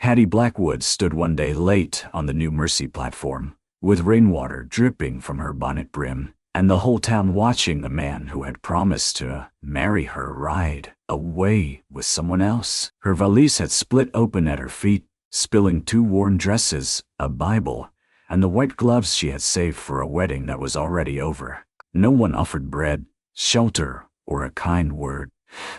Hattie Blackwood stood one day late on the New Mercy platform, with rainwater dripping from her bonnet brim, and the whole town watching the man who had promised to marry her ride away with someone else. Her valise had split open at her feet, spilling 2 worn dresses, a Bible, and the white gloves she had saved for a wedding that was already over. No one offered bread, shelter, or a kind word.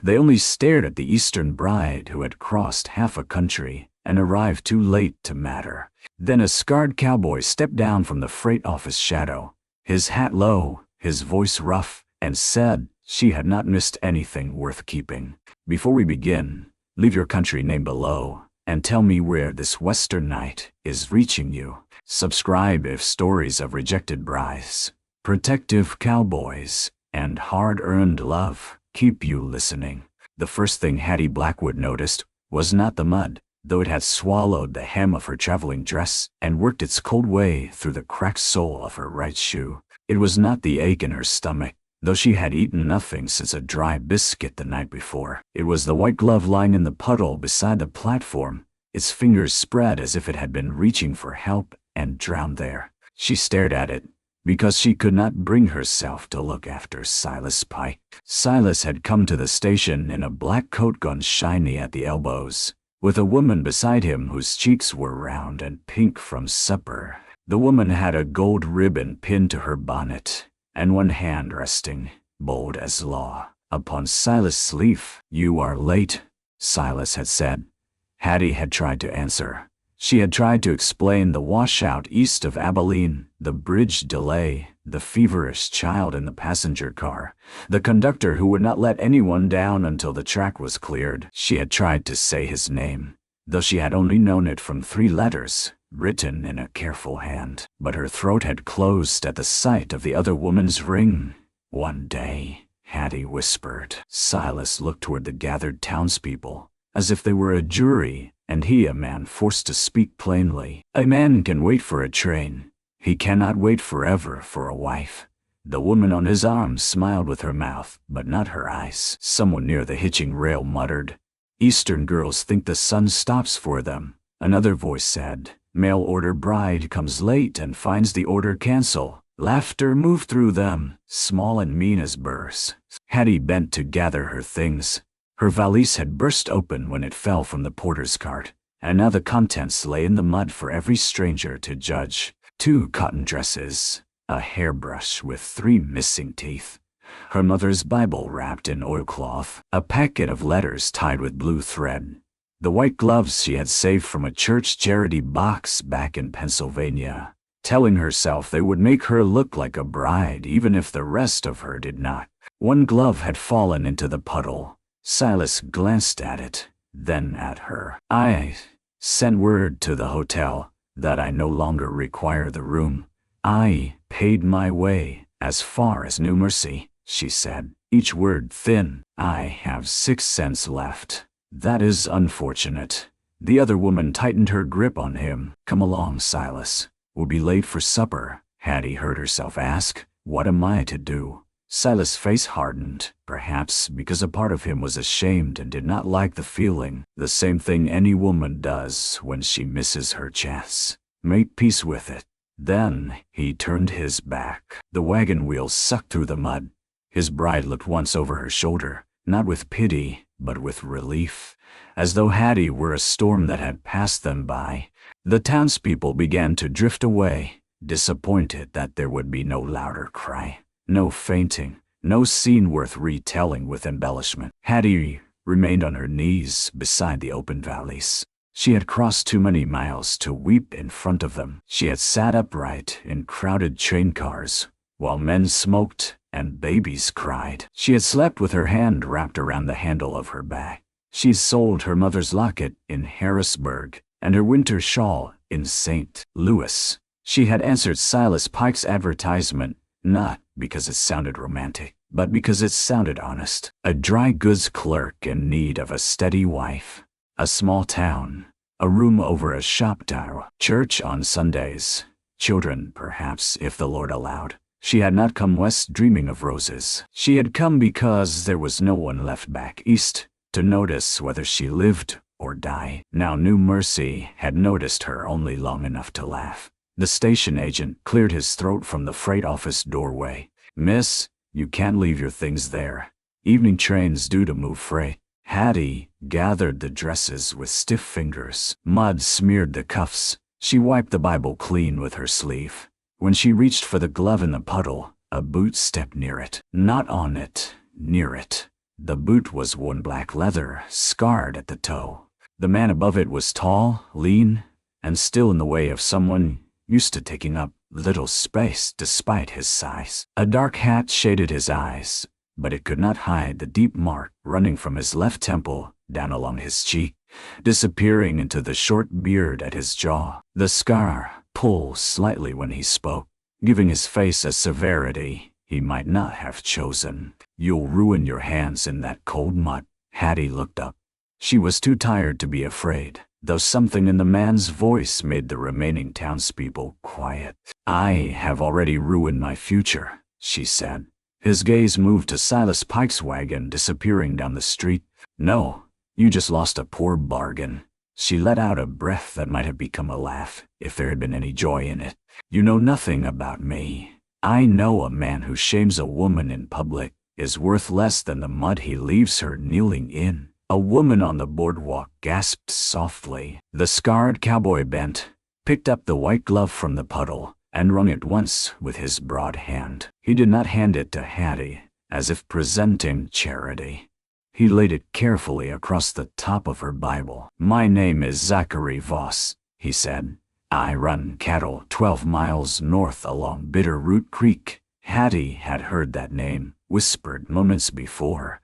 They only stared at the Eastern bride who had crossed half a country and arrived too late to matter. Then a scarred cowboy stepped down from the freight office shadow, his hat low, his voice rough, and said she had not missed anything worth keeping. "Before we begin, leave your country name below and tell me where this western night is reaching you. Subscribe if stories of rejected brides, protective cowboys, and hard-earned love keep you listening." The first thing Hattie Blackwood noticed was not the mud, though it had swallowed the hem of her traveling dress and worked its cold way through the cracked sole of her right shoe. It was not the ache in her stomach, though she had eaten nothing since a dry biscuit the night before. It was the white glove lying in the puddle beside the platform, its fingers spread as if it had been reaching for help and drowned there. She stared at it, because she could not bring herself to look after Silas Pike. Silas had come to the station in a black coat gun shiny at the elbows, with a woman beside him whose cheeks were round and pink from supper. The woman had a gold ribbon pinned to her bonnet, and one hand resting, bold as law, upon Silas' sleeve. "You are late," Silas had said. Hattie had tried to answer. She had tried to explain the washout east of Abilene, the bridge delay, the feverish child in the passenger car, the conductor who would not let anyone down until the track was cleared. She had tried to say his name, though she had only known it from 3 letters, written in a careful hand. But her throat had closed at the sight of the other woman's ring. "One day," Hattie whispered. Silas looked toward the gathered townspeople, as if they were a jury, and he a man forced to speak plainly. "A man can wait for a train. He cannot wait forever for a wife." The woman on his arm smiled with her mouth, but not her eyes. Someone near the hitching rail muttered, "Eastern girls think the sun stops for them." Another voice said, "Mail order bride comes late and finds the order cancel." Laughter moved through them, small and mean as burrs. Hattie bent to gather her things. Her valise had burst open when it fell from the porter's cart, and now the contents lay in the mud for every stranger to judge. 2 cotton dresses, a hairbrush with 3 missing teeth, her mother's Bible wrapped in oilcloth, a packet of letters tied with blue thread, the white gloves she had saved from a church charity box back in Pennsylvania, telling herself they would make her look like a bride even if the rest of her did not. One glove had fallen into the puddle. Silas glanced at it, then at her. "I sent word to the hotel that I no longer require the room. I paid my way as far as New Mercy," she said, each word thin. "I have 6 cents left." "That is unfortunate." The other woman tightened her grip on him. "Come along, Silas. We'll be late for supper." Hattie heard herself ask, "What am I to do?" Silas' face hardened, perhaps because a part of him was ashamed and did not like the feeling, the same thing any woman does when she misses her chance. Make peace with it. Then he turned his back. The wagon wheels sucked through the mud. His bride looked once over her shoulder, not with pity, but with relief, as though Hattie were a storm that had passed them by. The townspeople began to drift away, disappointed that there would be no louder cry. No fainting, no scene worth retelling with embellishment. Hattie remained on her knees beside the open valleys. She had crossed too many miles to weep in front of them. She had sat upright in crowded train cars, while men smoked and babies cried. She had slept with her hand wrapped around the handle of her bag. She sold her mother's locket in Harrisburg and her winter shawl in St. Louis. She had answered Silas Pike's advertisement, not because it sounded romantic, but because it sounded honest. A dry goods clerk in need of a steady wife. A small town. A room over a shop tile. Church on Sundays. Children, perhaps, if the Lord allowed. She had not come west dreaming of roses. She had come because there was no one left back east to notice whether she lived or die. Now New Mercy had noticed her only long enough to laugh. The station agent cleared his throat from the freight office doorway. "Miss, you can't leave your things there. Evening train's due to move freight." Hattie gathered the dresses with stiff fingers. Mud smeared the cuffs. She wiped the Bible clean with her sleeve. When she reached for the glove in the puddle, a boot stepped near it. Not on it, near it. The boot was worn black leather, scarred at the toe. The man above it was tall, lean, and still in the way of someone used to taking up little space despite his size. A dark hat shaded his eyes, but it could not hide the deep mark running from his left temple down along his cheek, disappearing into the short beard at his jaw. The scar pulled slightly when he spoke, giving his face a severity he might not have chosen. "You'll ruin your hands in that cold mud." Hattie looked up. She was too tired to be afraid, though something in the man's voice made the remaining townspeople quiet. "I have already ruined my future," she said. His gaze moved to Silas Pike's wagon disappearing down the street. "No, you just lost a poor bargain." She let out a breath that might have become a laugh if there had been any joy in it. "You know nothing about me. I know a man who shames a woman in public is worth less than the mud he leaves her kneeling in." A woman on the boardwalk gasped softly. The scarred cowboy bent, picked up the white glove from the puddle, and wrung it once with his broad hand. He did not hand it to Hattie, as if presenting charity. He laid it carefully across the top of her Bible. "My name is Zachary Voss," he said. "I run cattle 12 miles north along Bitter Root Creek." Hattie had heard that name whispered moments before,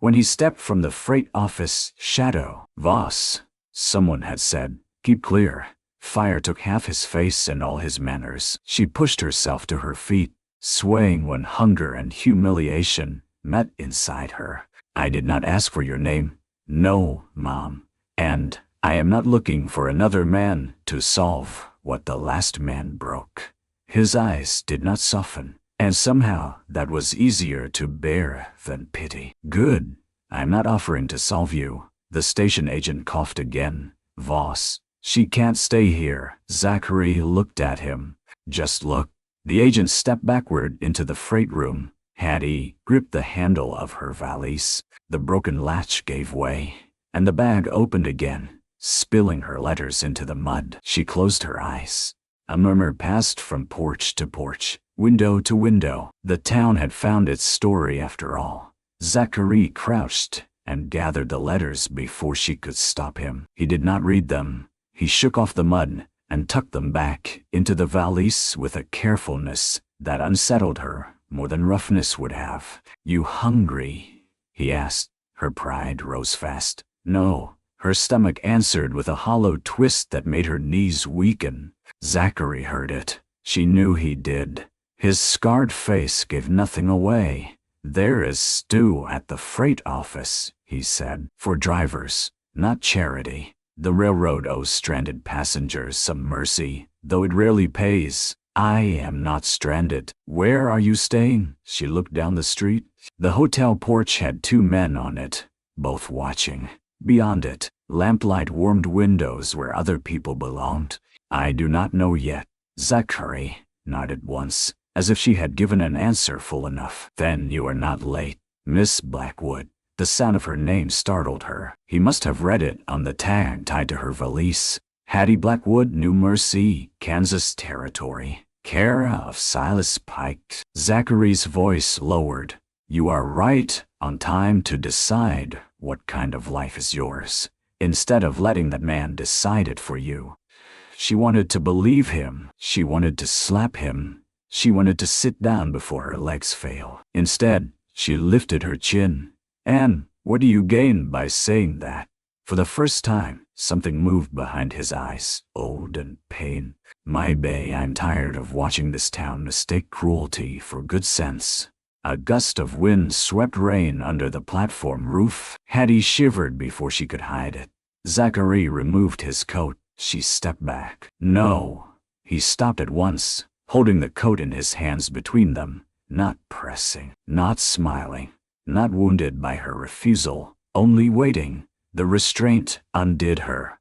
when he stepped from the freight office shadow. "Voss," someone had said, "keep clear." Fire took half his face and all his manners. She pushed herself to her feet, swaying when hunger and humiliation met inside her. "I did not ask for your name." "No, Mom. And I am not looking for another man to solve what the last man broke." His eyes did not soften, and somehow that was easier to bear than pity. "Good. I am not offering to solve you." The station agent coughed again. "Voss, she can't stay here." Zachary looked at him. "Just look." The agent stepped backward into the freight room. Hattie gripped the handle of her valise. The broken latch gave way, and the bag opened again, spilling her letters into the mud. She closed her eyes. A murmur passed from porch to porch, window to window. The town had found its story after all. Zachary crouched and gathered the letters before she could stop him. He did not read them. He shook off the mud and tucked them back into the valise with a carefulness that unsettled her more than roughness would have. "You hungry?" he asked. Her pride rose fast. "No." Her stomach answered with a hollow twist that made her knees weaken. Zachary heard it. She knew he did. His scarred face gave nothing away. "There is stew at the freight office," he said. "For drivers, not charity. The railroad owes stranded passengers some mercy, though it rarely pays. I am not stranded." "Where are you staying?" She looked down the street. The hotel porch had 2 men on it, both watching. Beyond it, lamplight warmed windows where other people belonged. "I do not know yet." Zachary nodded once, as if she had given an answer full enough. "Then you are not late." "Miss Blackwood." The sound of her name startled her. He must have read it on the tag tied to her valise. Hattie Blackwood, New Mercy, Kansas Territory. Care of Silas Pike. Zachary's voice lowered. "You are right on time to decide what kind of life is yours, instead of letting that man decide it for you." She wanted to believe him. She wanted to slap him. She wanted to sit down before her legs failed. Instead, she lifted her chin. "And what do you gain by saying that?" For the first time, something moved behind his eyes, old and pain. "My bay, I'm tired of watching this town mistake cruelty for good sense." A gust of wind swept rain under the platform roof. Hattie shivered before she could hide it. Zachary removed his coat. She stepped back. "No." He stopped at once, holding the coat in his hands between them, not pressing, not smiling, not wounded by her refusal, only waiting. The restraint undid her.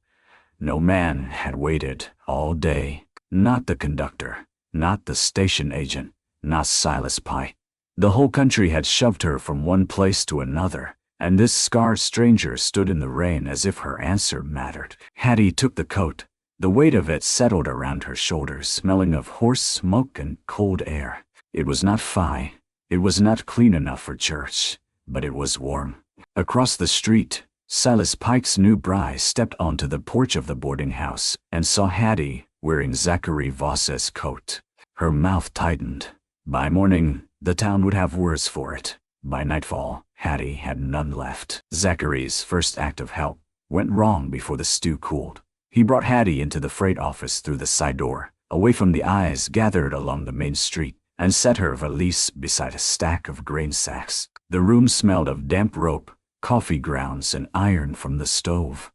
No man had waited all day. Not the conductor, not the station agent, not Silas Pike. The whole country had shoved her from one place to another, and this scarred stranger stood in the rain as if her answer mattered. Hattie took the coat. The weight of it settled around her shoulders, smelling of horse smoke and cold air. It was not fine. It was not clean enough for church, but it was warm. Across the street, Silas Pike's new bride stepped onto the porch of the boarding house and saw Hattie wearing Zachary Voss's coat. Her mouth tightened. By morning, the town would have words for it. By nightfall, Hattie had none left. Zachary's first act of help went wrong before the stew cooled. He brought Hattie into the freight office through the side door, away from the eyes gathered along the main street, and set her valise beside a stack of grain sacks. The room smelled of damp rope, coffee grounds, and iron from the stove.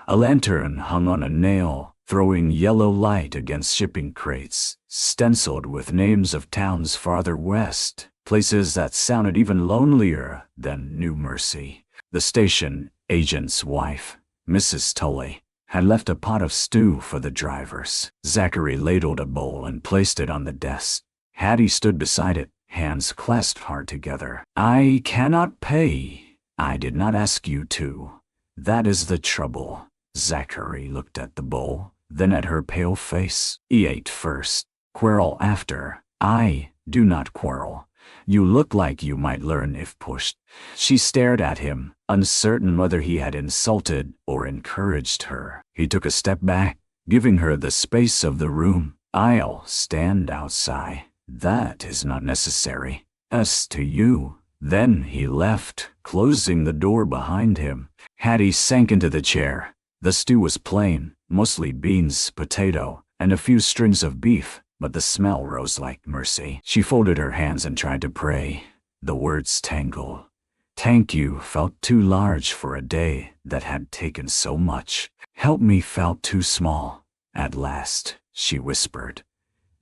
A lantern hung on a nail, throwing yellow light against shipping crates, stenciled with names of towns farther west, places that sounded even lonelier than New Mersey. The station agent's wife, Mrs. Tully, had left a pot of stew for the drivers. Zachary ladled a bowl and placed it on the desk. Hattie stood beside it, hands clasped hard together. "I cannot pay. I did not ask you to. That is the trouble." Zachary looked at the bowl, then at her pale face. "He ate first, quarrel after. I do not quarrel. You look like you might learn if pushed." She stared at him, uncertain whether he had insulted or encouraged her. He took a step back, giving her the space of the room. "I'll stand outside. That is not necessary. As to you." Then he left, closing the door behind him. Hattie sank into the chair. The stew was plain, mostly beans, potato, and a few strings of beef, but the smell rose like mercy. She folded her hands and tried to pray. The words tangled. "Thank you" felt too large for a day that had taken so much. "Help me" felt too small. At last, she whispered,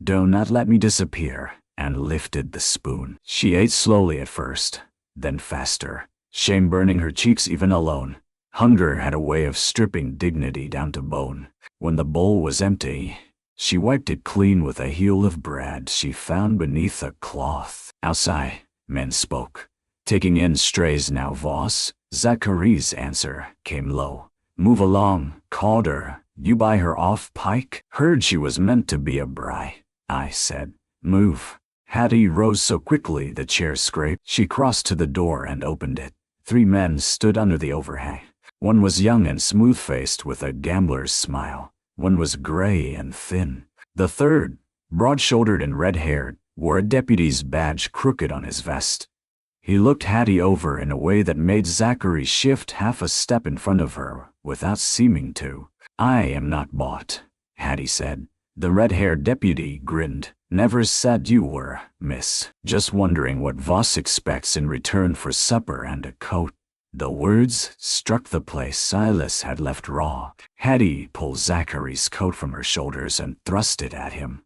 "Do not let me disappear," and lifted the spoon. She ate slowly at first, then faster, shame burning her cheeks even alone. Hunger had a way of stripping dignity down to bone. When the bowl was empty, she wiped it clean with a heel of bread she found beneath a cloth. Outside, men spoke, taking in strays. "Now, Voss." Zachary's answer came low. "Move along," called her. "You buy her off, Pike?" "Heard she was meant to be a bride," I said. "Move." Hattie rose so quickly the chair scraped. She crossed to the door and opened it. 3 men stood under the overhang. One was young and smooth-faced with a gambler's smile. One was gray and thin. The third, broad-shouldered and red-haired, wore a deputy's badge crooked on his vest. He looked Hattie over in a way that made Zachary shift half a step in front of her without seeming to. "I am not bought," Hattie said. The red-haired deputy grinned. "Never said you were, miss. Just wondering what Voss expects in return for supper and a coat." The words struck the place Silas had left raw. Hattie pulled Zachary's coat from her shoulders and thrust it at him.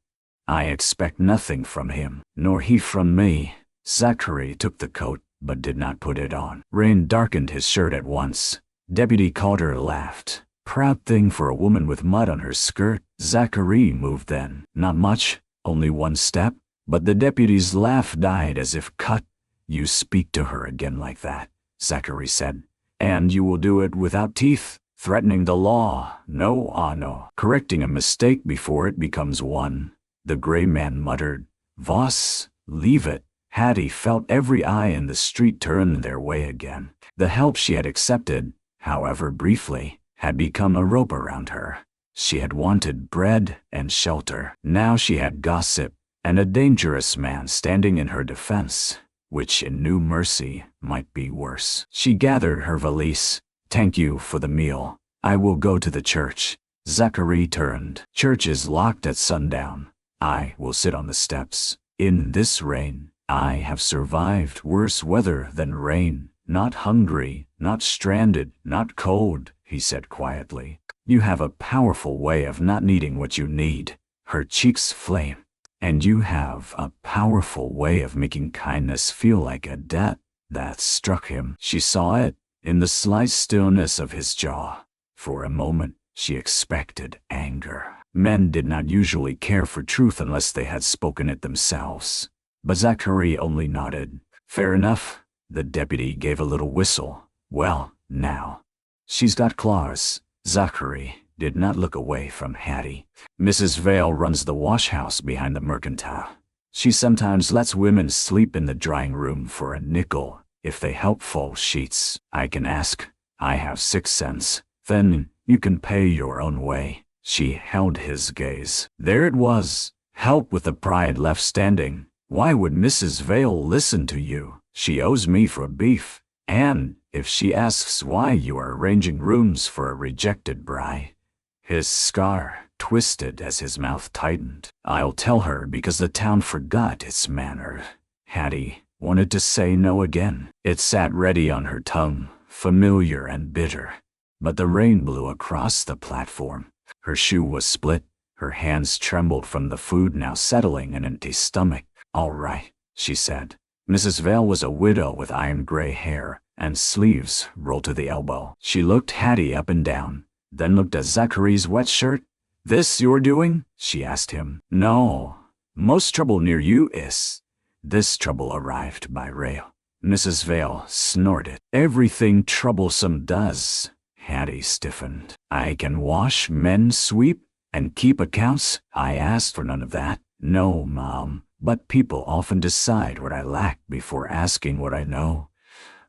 "I expect nothing from him, nor he from me." Zachary took the coat, but did not put it on. Rain darkened his shirt at once. Deputy Calder laughed. "Proud thing for a woman with mud on her skirt." Zachary moved then. Not much, only 1 step, but the deputy's laugh died as if cut. "You speak to her again like that," Zachary said, "and you will do it without teeth, threatening the law. No honor, correcting a mistake before it becomes one." The gray man muttered, "Voss, leave it." Hattie felt every eye in the street turn their way again. The help she had accepted, however briefly, had become a rope around her. She had wanted bread and shelter. Now she had gossip and a dangerous man standing in her defense, which in New Mersey might be worse. She gathered her valise. "Thank you for the meal. I will go to the church." Zachary turned. "Church is locked at sundown. I will sit on the steps. In this rain, I have survived worse weather than rain. Not hungry, not stranded, not cold," he said quietly. "You have a powerful way of not needing what you need." Her cheeks flamed. "And you have a powerful way of making kindness feel like a debt." That struck him. She saw it, in the slight stillness of his jaw. For a moment, she expected anger. Men did not usually care for truth unless they had spoken it themselves. But Zachary only nodded. Fair enough. The deputy gave a little whistle. Well, now. She's got claws. Zachary did not look away from Hattie. Mrs. Vale runs the wash house behind the mercantile. She sometimes lets women sleep in the drying room for a nickel if they help fold sheets. I can ask. I have 6 cents. Then you can pay your own way. She held his gaze. There it was. Help with the pride left standing. Why would Mrs. Vale listen to you? She owes me for beef. And if she asks why you are arranging rooms for a rejected bride. His scar twisted as his mouth tightened. I'll tell her because the town forgot its manners. Hattie wanted to say no again. It sat ready on her tongue, familiar and bitter. But the rain blew across the platform. Her shoe was split. Her hands trembled from the food now settling an empty stomach. All right, she said. Mrs. Vale was a widow with iron gray hair and sleeves rolled to the elbow. She looked Hattie up and down, then looked at Zachary's wet shirt. This you're doing? She asked him. No. Most trouble near you is. This trouble arrived by rail. Mrs. Vale snorted. Everything troublesome does. Hattie stiffened. I can wash, mend, sweep, and keep accounts. I asked for none of that. No, Mom, but people often decide what I lack before asking what I know.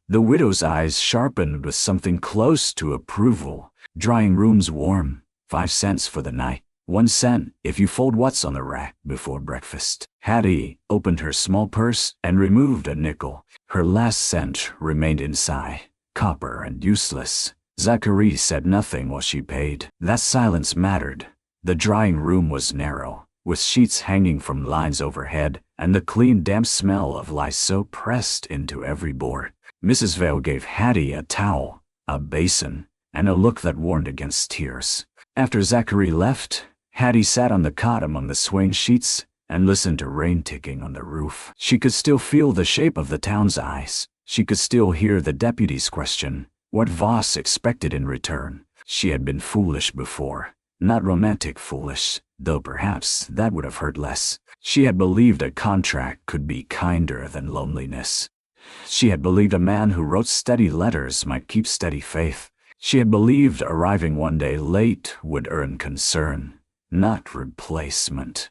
The widow's eyes sharpened with something close to approval. Drying room's warm. 5 cents for the night. 1 cent if you fold what's on the rack before breakfast. Hattie opened her small purse and removed a nickel. Her last cent remained inside, copper and useless. Zachary said nothing while she paid. That silence mattered. The drying room was narrow, with sheets hanging from lines overhead, and the clean, damp smell of Lysol pressed into every board. Mrs. Vale gave Hattie a towel, a basin, and a look that warned against tears. After Zachary left, Hattie sat on the cot among the swaying sheets and listened to rain ticking on the roof. She could still feel the shape of the town's eyes. She could still hear the deputy's question, what Voss expected in return. She had been foolish before, not romantic foolish, though perhaps that would have hurt less. She had believed a contract could be kinder than loneliness. She had believed a man who wrote steady letters might keep steady faith. She had believed arriving one day late would earn concern, not replacement.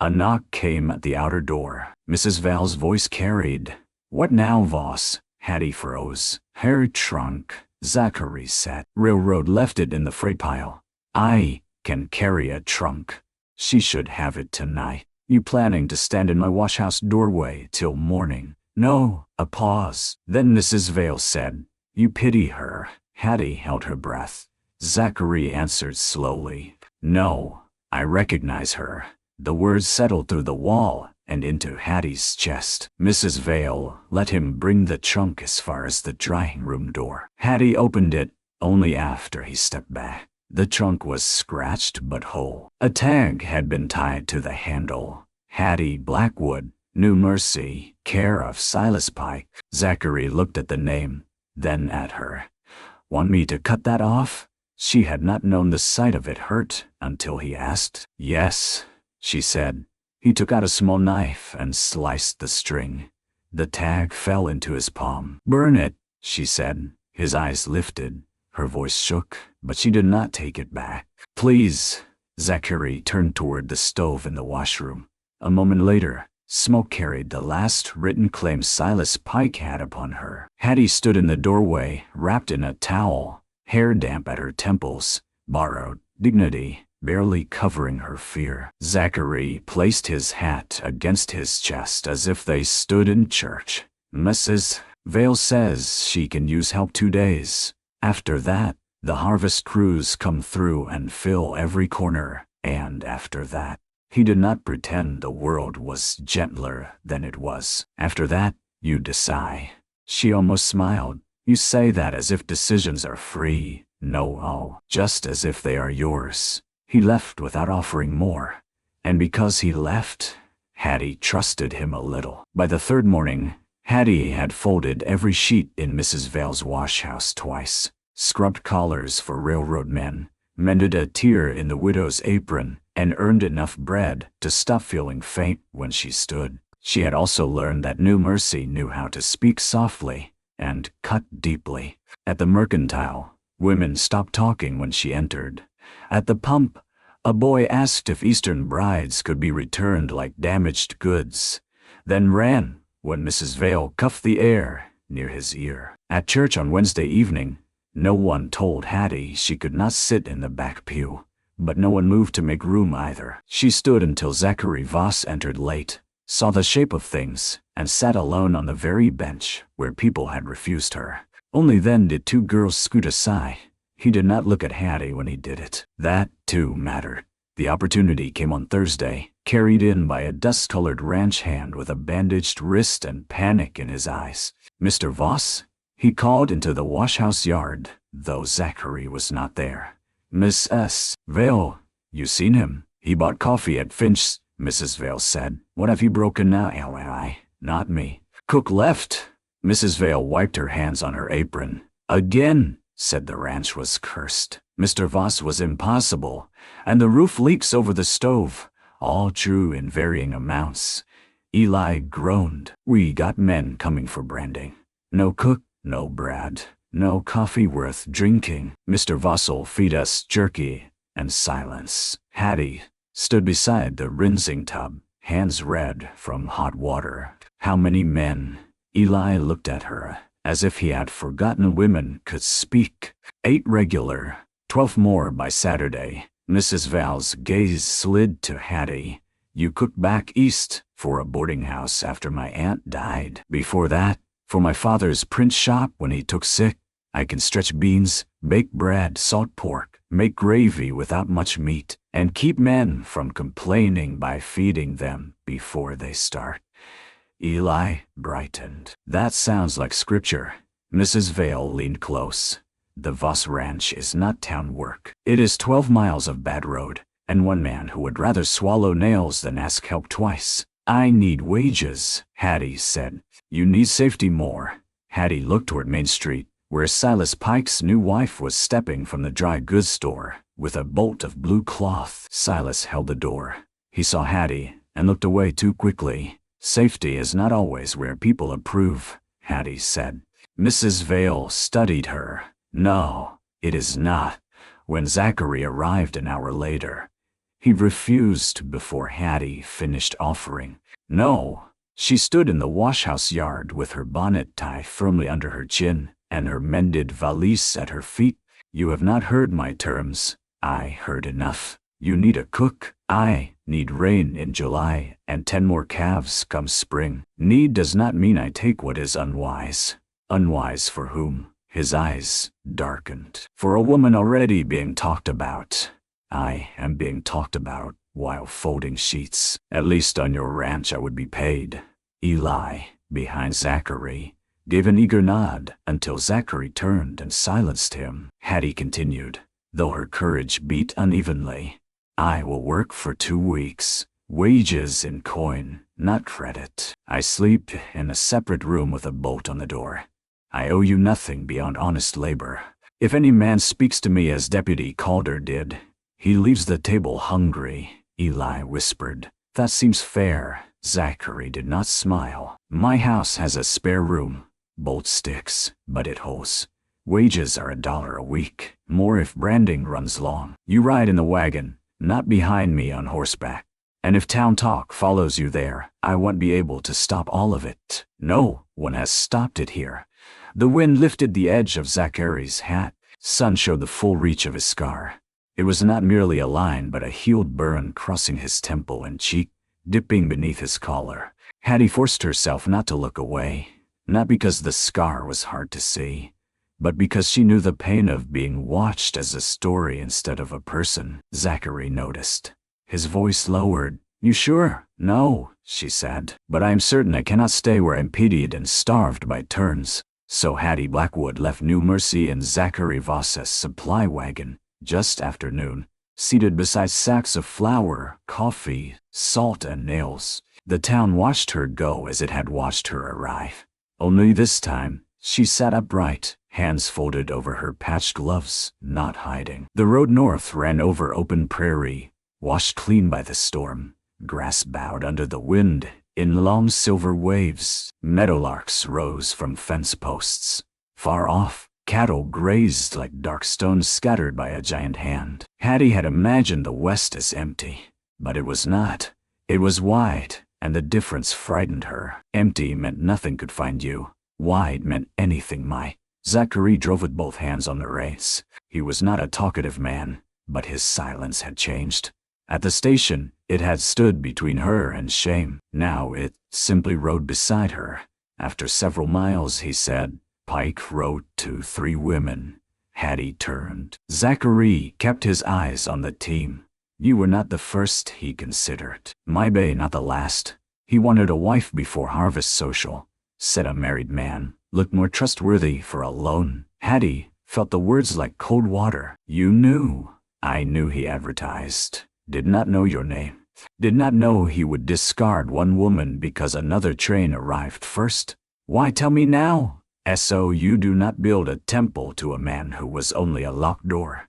A knock came at the outer door. Mrs. Vale's voice carried. What now, Voss? Hattie froze. Her trunk, Zachary said. Railroad left it in the freight pile. I can carry a trunk. She should have it tonight. You planning to stand in my washhouse doorway till morning? No. A pause. Then Mrs. Vale said, you pity her. Hattie held her breath. Zachary answered slowly. No, I recognize her. The words settled through the wall and into Hattie's chest. Mrs. Vale let him bring the trunk as far as the drying room door. Hattie opened it only after he stepped back. The trunk was scratched but whole. A tag had been tied to the handle. Hattie Blackwood, New Mercy, care of Silas Pike. Zachary looked at the name, then at her. Want me to cut that off? She had not known the sight of it hurt until he asked. Yes, she said. He took out a small knife and sliced the string. The tag fell into his palm. Burn it, she said. His eyes lifted. Her voice shook, but she did not take it back. Please. Zachary turned toward the stove in the washroom. A moment later, smoke carried the last written claim Silas Pike had upon her. Hattie stood in the doorway, wrapped in a towel, hair damp at her temples, borrowed dignity barely covering her fear. Zachary placed his hat against his chest as if they stood in church. Mrs. Vale says she can use help 2 days. After that, the harvest crews come through and fill every corner, and after that, he did not pretend the world was gentler than it was. After that, you decide. She almost smiled. You say that as if decisions are free. No, just as if they are yours. He left without offering more. And because he left, Hattie trusted him a little. By the third morning, Hattie had folded every sheet in Mrs. Vale's washhouse twice, scrubbed collars for railroad men, mended a tear in the widow's apron, and earned enough bread to stop feeling faint when she stood. She had also learned that New Mercy knew how to speak softly and cut deeply. At the mercantile, women stopped talking when she entered. At the pump, a boy asked if Eastern brides could be returned like damaged goods, then ran when Mrs. Vale cuffed the air near his ear. At church on Wednesday evening, no one told Hattie she could not sit in the back pew, but no one moved to make room either. She stood until Zachary Voss entered late, saw the shape of things, and sat alone on the very bench where people had refused her. Only then did two girls scoot aside. He did not look at Hattie when he did it. That, too, mattered. The opportunity came on Thursday, carried in by a dust-colored ranch hand with a bandaged wrist and panic in his eyes. "Mr. Voss?" he called into the washhouse yard, though Zachary was not there. "Miss S. Vale, you seen him? He bought coffee at Finch's," Mrs. Vale said. "What have you broken now?" "I, not me. Cook left." Mrs. Vale wiped her hands on her apron. "Again," said the ranch was cursed. Mr. Voss was impossible, and the roof leaks over the stove, all true in varying amounts. Eli groaned. "We got men coming for branding. No cook, no bread, no coffee worth drinking. Mr. Voss'll feed us jerky," and silence. Hattie stood beside the rinsing tub, hands red from hot water. "How many men?" Eli looked at her, as if he had forgotten women could speak. "8 regular, 12 more by Saturday." Mrs. Val's gaze slid to Hattie. "You cooked back east for a boarding house after my aunt died. Before that, for my father's print shop when he took sick. I can stretch beans, bake bread, salt pork, make gravy without much meat, and keep men from complaining by feeding them before they start." Eli brightened. "That sounds like scripture." Mrs. Vale leaned close. "The Voss Ranch is not town work. It is 12 miles of bad road, and one man who would rather swallow nails than ask help twice." "I need wages," Hattie said. "You need safety more." Hattie looked toward Main Street, where Silas Pike's new wife was stepping from the dry goods store with a bolt of blue cloth. Silas held the door. He saw Hattie and looked away too quickly. "Safety is not always where people approve," Hattie said. Mrs. Vale studied her. "No, it is not." When Zachary arrived an hour later, he refused before Hattie finished offering. "No." She stood in the washhouse yard with her bonnet tied firmly under her chin and her mended valise at her feet. "You have not heard my terms." "I heard enough. You need a cook." "I need rain in July and 10 more calves come spring." "Need does not mean I take what is unwise." "Unwise for whom?" His eyes darkened. "For a woman already being talked about." "I am being talked about while folding sheets. At least on your ranch I would be paid." Eli, behind Zachary, gave an eager nod until Zachary turned and silenced him. Hattie continued, though her courage beat unevenly. "I will work for 2 weeks. Wages in coin, not credit. I sleep in a separate room with a bolt on the door. I owe you nothing beyond honest labor. If any man speaks to me as Deputy Calder did, he leaves the table hungry," Eli whispered. "That seems fair." Zachary did not smile. "My house has a spare room. Bolt sticks, but it holds. Wages are $1 a week, more if branding runs long. You ride in the wagon, not behind me on horseback. And if town talk follows you there, I won't be able to stop all of it. No one has stopped it here." The wind lifted the edge of Zachary's hat. Sun showed the full reach of his scar. It was not merely a line, but a healed burn crossing his temple and cheek, dipping beneath his collar. Hattie forced herself not to look away, not because the scar was hard to see, but because she knew the pain of being watched as a story instead of a person. Zachary noticed. His voice lowered. "You sure?" "No," she said, "but I am certain I cannot stay where I'm pitied and starved by turns." So Hattie Blackwood left New Mercy in Zachary Voss's supply wagon just after noon, seated beside sacks of flour, coffee, salt, and nails. The town watched her go as it had watched her arrive. Only this time, she sat upright, hands folded over her patched gloves, not hiding. The road north ran over open prairie, washed clean by the storm. Grass bowed under the wind in long silver waves. Meadowlarks rose from fence posts. Far off, cattle grazed like dark stones scattered by a giant hand. Hattie had imagined the west as empty, but it was not. It was wide, and the difference frightened her. Empty meant nothing could find you. Wide meant anything might. Zachary drove with both hands on the reins. He was not a talkative man, but his silence had changed. At the station, it had stood between her and shame. Now it simply rode beside her. After several miles, he said, "Pike Road to 3 women." Hattie turned. Zachary kept his eyes on the team. "You were not the first," he considered. "Maybe not the last." He wanted a wife before Harvest Social. Said a married man, looked more trustworthy for a loan. Hattie felt the words like cold water. "You knew." "I knew," he advertised. "Did not know your name. Did not know he would discard one woman because another train arrived first. Why tell me now? So you do not build a temple to a man who was only a locked door."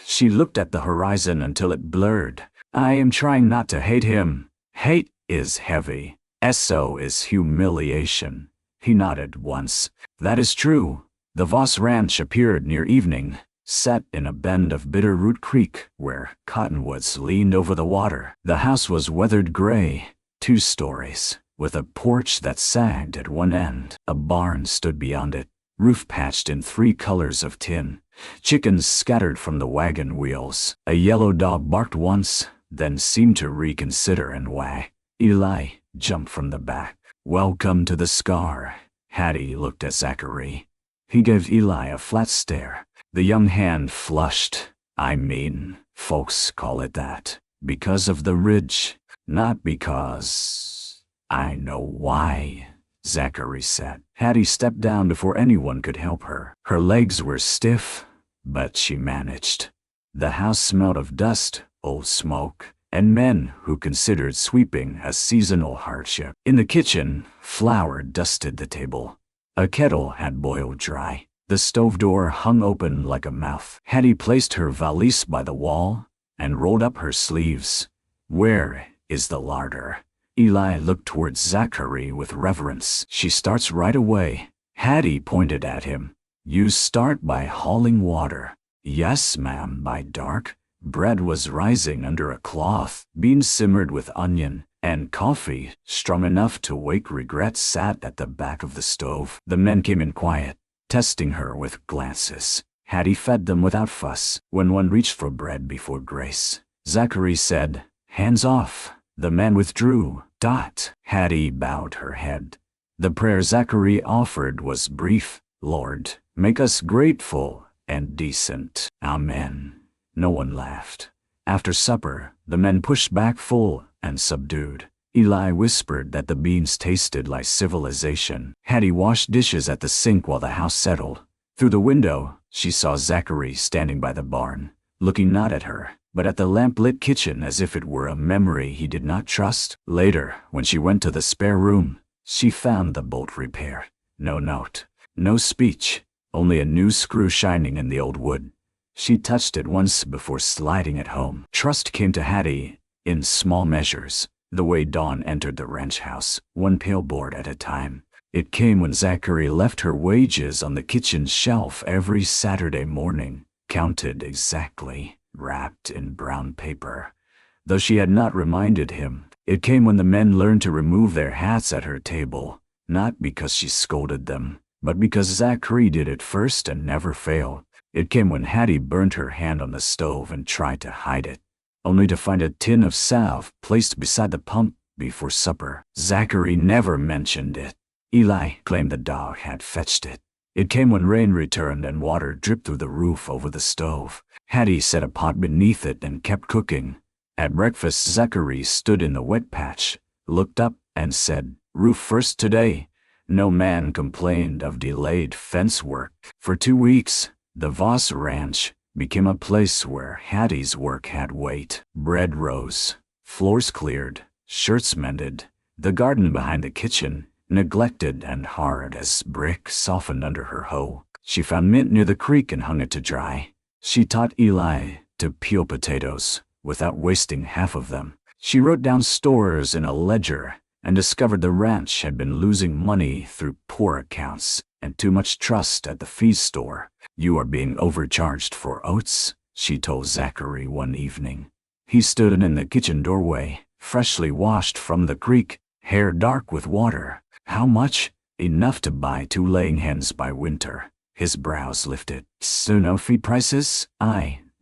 She looked at the horizon until it blurred. "I am trying not to hate him. Hate is heavy. So is humiliation." He nodded once. "That is true." The Voss Ranch appeared near evening, set in a bend of Bitterroot Creek where cottonwoods leaned over the water. The house was weathered gray, 2 stories, with a porch that sagged at one end. A barn stood beyond it, roof patched in 3 colors of tin. Chickens scattered from the wagon wheels. A yellow dog barked once, then seemed to reconsider and wag. Eli jumped from the back. "Welcome to the Scar." Hattie looked at Zachary. He gave Eli a flat stare. The young hand flushed. "I mean, folks call it that. Because of the ridge. Not because." "I know why," Zachary said. Hattie stepped down before anyone could help her. Her legs were stiff, but she managed. The house smelled of dust, old smoke, and men who considered sweeping a seasonal hardship. In the kitchen, flour dusted the table. A kettle had boiled dry. The stove door hung open like a mouth. Hattie placed her valise by the wall and rolled up her sleeves. "Where is the larder?" Eli looked towards Zachary with reverence. "She starts right away." Hattie pointed at him. "You start by hauling water." "Yes, ma'am, by dark." Bread was rising under a cloth. Beans simmered with onion, and coffee, strong enough to wake regret, sat at the back of the stove. The men came in quiet, testing her with glances. Hattie fed them without fuss. When one reached for bread before grace, Zachary said, "Hands off." The men withdrew. Hattie bowed her head. The prayer Zachary offered was brief. "Lord, make us grateful and decent. Amen." No one laughed. After supper, the men pushed back full and subdued. Eli whispered that the beans tasted like civilization. Hattie washed dishes at the sink while the house settled. Through the window, she saw Zachary standing by the barn, looking not at her, but at the lamp-lit kitchen as if it were a memory he did not trust. Later, when she went to the spare room, she found the bolt repaired. No note, no speech, only a new screw shining in the old wood. She touched it once before sliding it home. Trust came to Hattie in small measures, the way dawn entered the ranch house, one pail board at a time. It came when Zachary left her wages on the kitchen shelf every Saturday morning, counted exactly, wrapped in brown paper. Though she had not reminded him, it came when the men learned to remove their hats at her table, not because she scolded them, but because Zachary did it first and never failed. It came when Hattie burned her hand on the stove and tried to hide it, only to find a tin of salve placed beside the pump before supper. Zachary never mentioned it. Eli claimed the dog had fetched it. It came when rain returned and water dripped through the roof over the stove. Hattie set a pot beneath it and kept cooking. At breakfast, Zachary stood in the wet patch, looked up, and said, "Roof first today." No man complained of delayed fence work. For 2 weeks, the Voss Ranch became a place where Hattie's work had weight. Bread rose, floors cleared, shirts mended. The garden behind the kitchen, neglected and hard as brick softened under her hoe. She found mint near the creek and hung it to dry. She taught Eli to peel potatoes without wasting half of them. She wrote down stores in a ledger and discovered the ranch had been losing money through poor accounts and too much trust at the feed store. "You are being overcharged for oats," she told Zachary one evening. He stood in the kitchen doorway, freshly washed from the creek, hair dark with water. "How much?" "Enough to buy 2 laying hens by winter." His brows lifted. "So no feed prices?"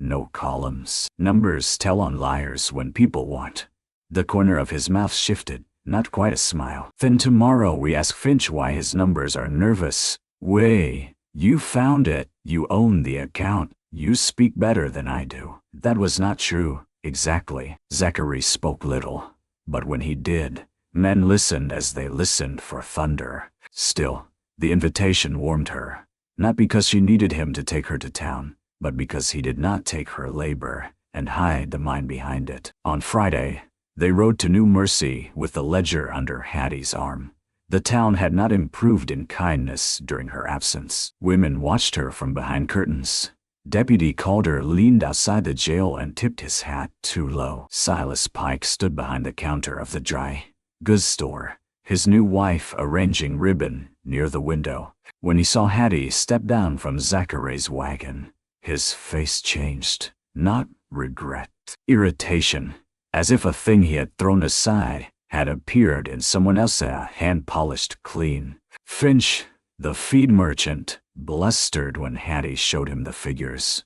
"No columns. Numbers tell on liars when people want." The corner of his mouth shifted, not quite a smile. "Then tomorrow we ask Finch why his numbers are nervous." "Way, you found it. You own the account. You speak better than I do." That was not true. Exactly. Zachary spoke little, but when he did, men listened as they listened for thunder. Still, the invitation warmed her, not because she needed him to take her to town, but because he did not take her labor and hide the mind behind it. On Friday, they rode to New Mercy with the ledger under Hattie's arm. The town had not improved in kindness during her absence. Women watched her from behind curtains. Deputy Calder leaned outside the jail and tipped his hat too low. Silas Pike stood behind the counter of the dry goods store, his new wife arranging ribbon near the window. When he saw Hattie step down from Zachary's wagon, his face changed. Not regret, irritation, as if a thing he had thrown aside had appeared in someone else, hand-polished clean. Finch, the feed merchant, blustered when Hattie showed him the figures.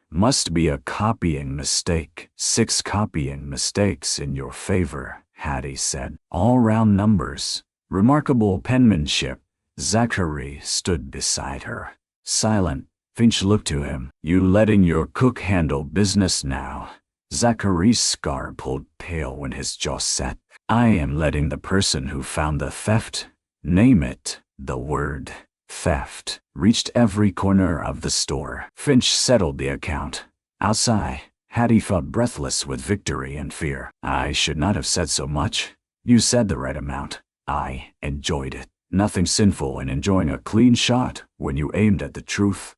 "Must be a copying mistake. 6 copying mistakes in your favor," Hattie said. "All round numbers. Remarkable penmanship." Zachary stood beside her, silent. Finch looked to him. "You letting your cook handle business now?" Zachary's scar pulled pale when his jaw set. "I am letting the person who found the theft name it." The word theft reached every corner of the store. Finch settled the account. Outside, Hattie felt breathless with victory and fear. "I should not have said so much. You said the right amount. I enjoyed it. Nothing sinful in enjoying a clean shot when you aimed at the truth."